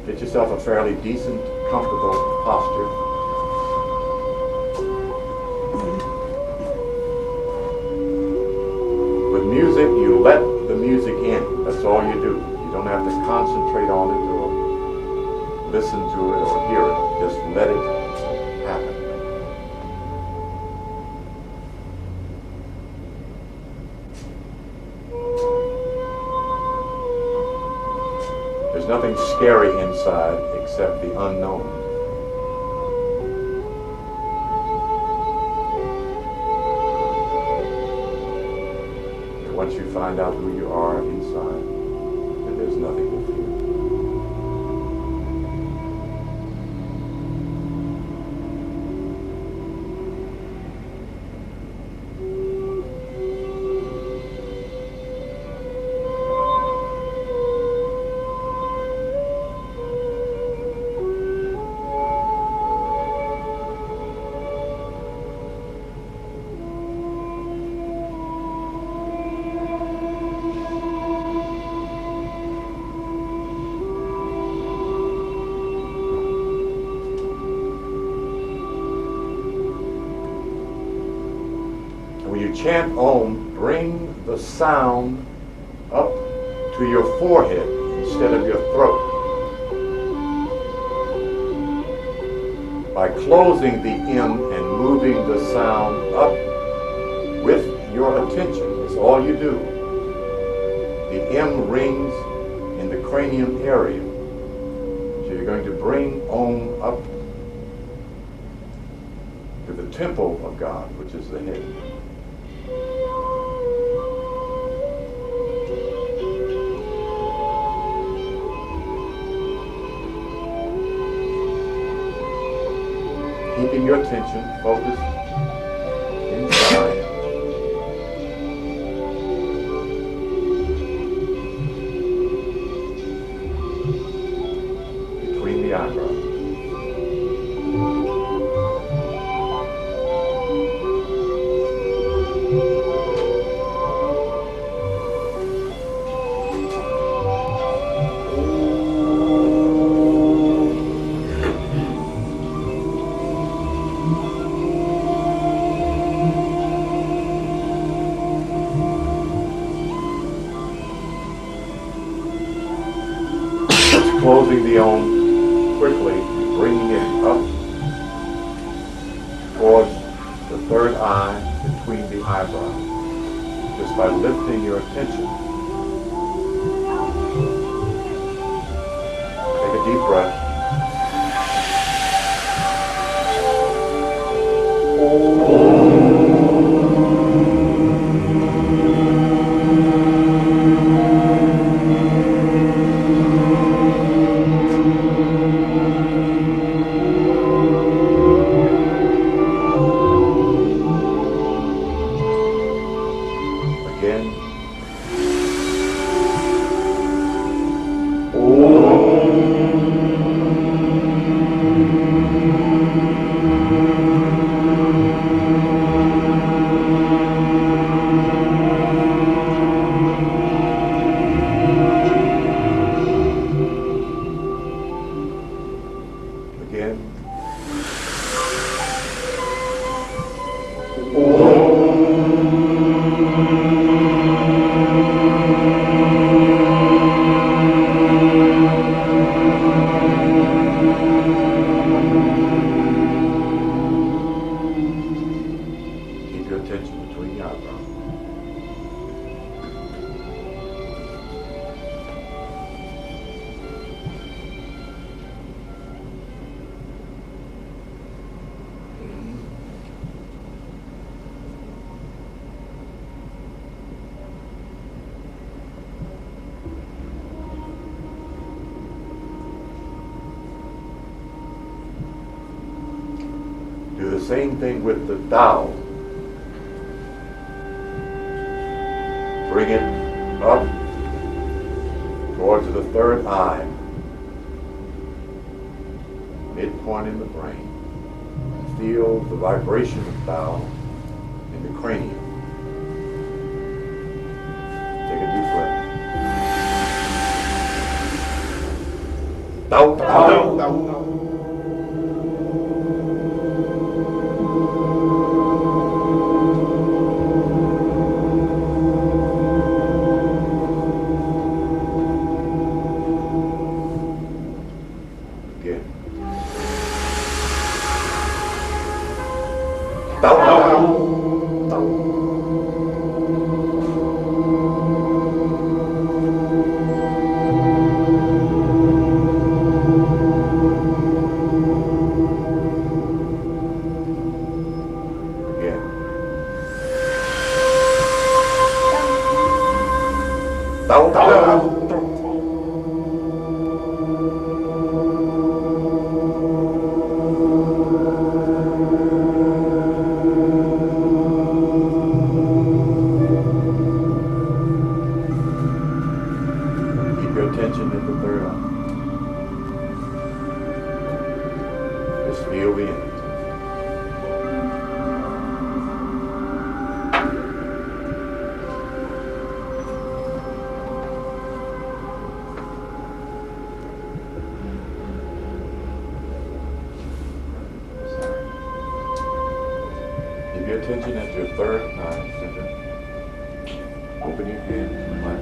Get yourself a fairly decent, comfortable posture. With music, you let the music in. That's all you do. You don't have to concentrate on it or listen to it or hear it. Just let it happen. There's nothing scary inside except the unknown. And once you find out who you are inside, then there's nothing to fear. Chant Om, bring the sound up to your forehead instead of your throat. By closing the M and moving the sound up with your attention, is all you do. The M rings in the cranium area. So you're going to bring Om up to the temple of God, which is the head. Keeping your attention focused inside. Between the eyebrows. closing the Om quickly, bringing it up towards the third eye between the eyebrows, just by lifting your attention. Take a deep breath. Again. Again. Keep your attention between the eyebrows. Do the same thing with the Tao. Bring it up towards the third eye, midpoint in the brain. Feel the vibration of Tao in the cranium. Take a deep breath. Tao, Tao, Tao. Again. Tao, Tao, Tao. Again. Tao, Tao, Tao. Keep your attention at the third eye. Just feel the energy. Keep your attention at your third eye center. Open your hands, relax.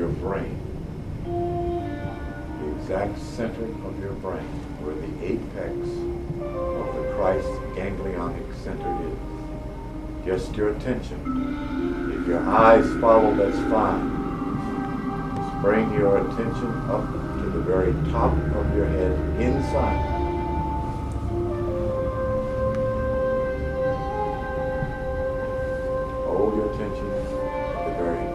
your brain, the exact center of your brain, where the apex of the Christ ganglionic center is. Just your attention. If your eyes follow, that's fine. Just bring your attention up to the very top of your head, inside. Hold your attention at the very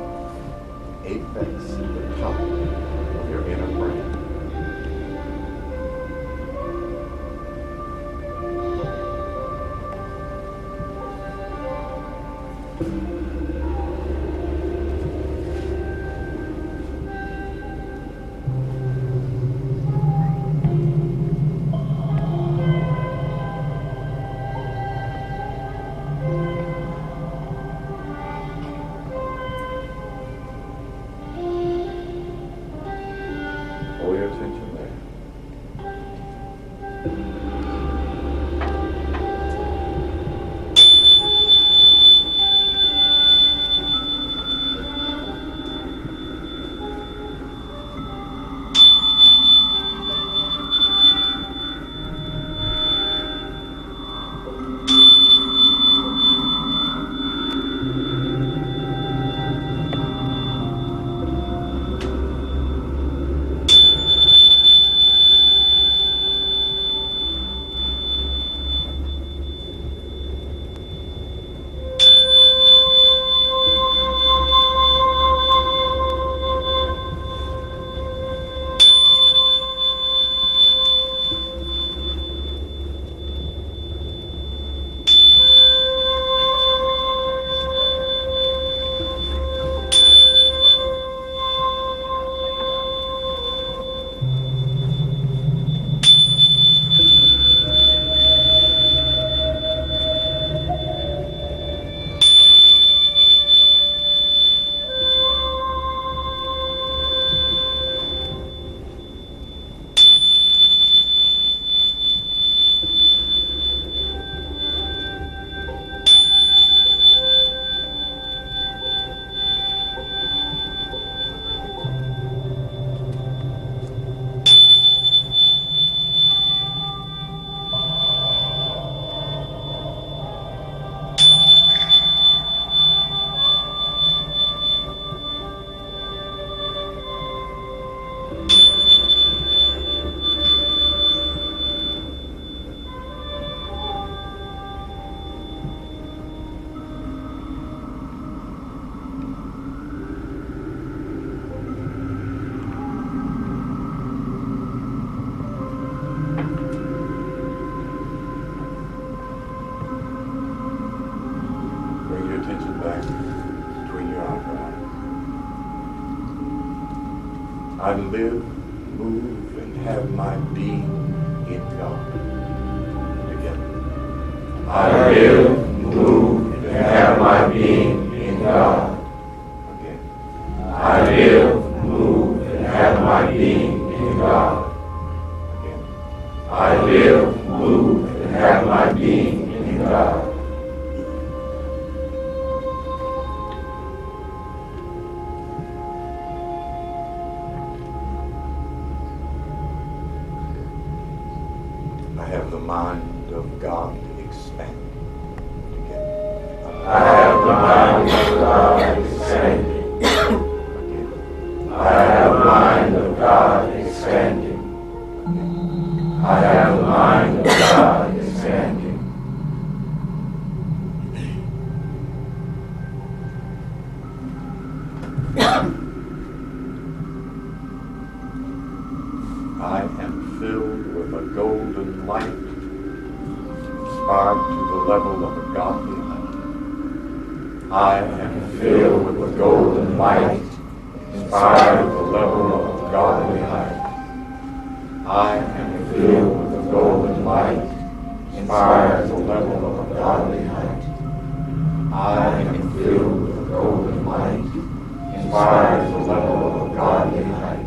apex, the top of your inner brain. Hold your attention there. I live, move, and have my being in God. Together. I live, move, and have my being in God. Again. I live, move, and have my being in God. Again. I live, move, and have my being in God. I have the mind of God expanding. Together. I have the mind of God expanding. Again. I have the mind of God expanding. I have the mind of God expanding. I am filled with a golden light, inspired to the level of a godly light. I am filled with a golden light, inspired to the level of a godly light. I am filled with a golden light, inspired to the level of a godly light. I am filled with a golden light, inspired to the level of a godly light.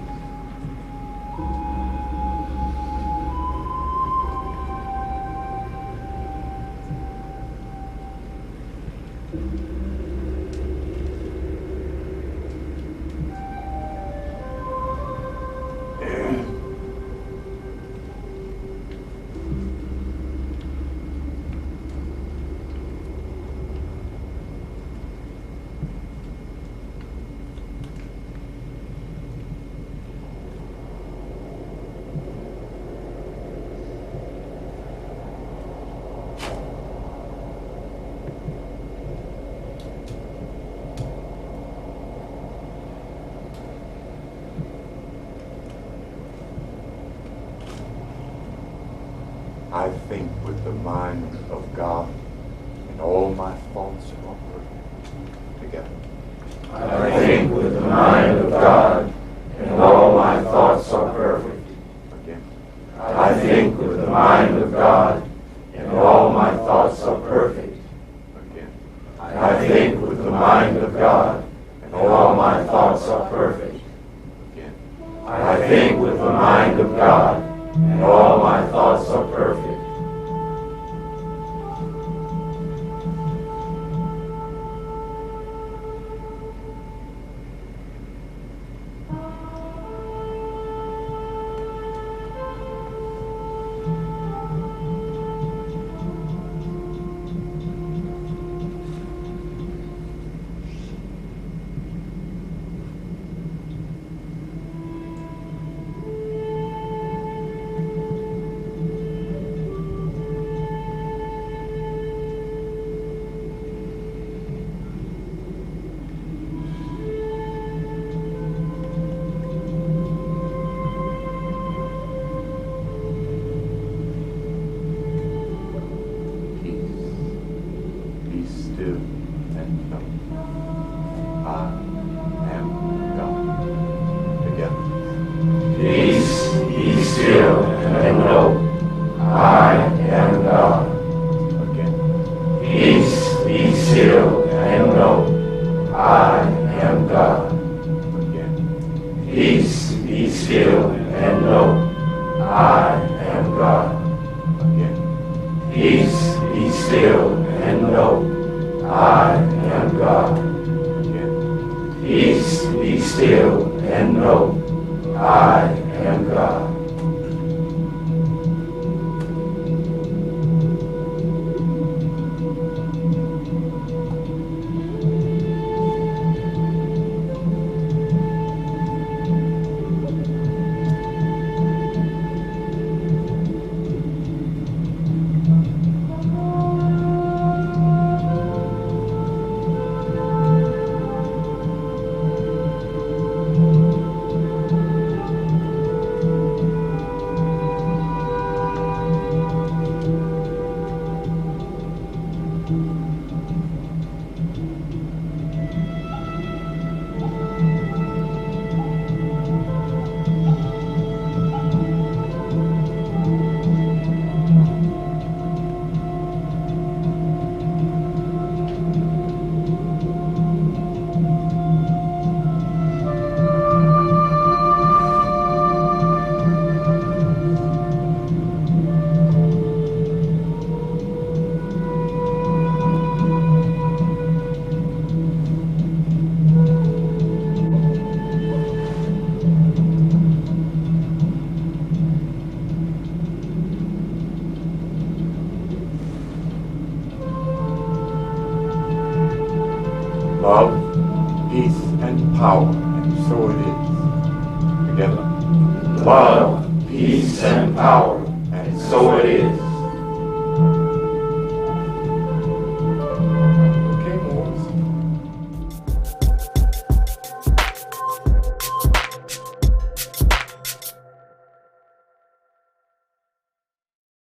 with the mind of God, and all my thoughts are perfect. Together. I think with the mind of God, and all my thoughts are perfect. Again. I think with the mind of God, and all my thoughts are perfect. Again. I think with the mind of God, and all my thoughts are perfect. Again. I think with the mind of God, and all my thoughts are perfect. Love, peace, and power, and so it is. Together. Love, peace, and power, and so it is.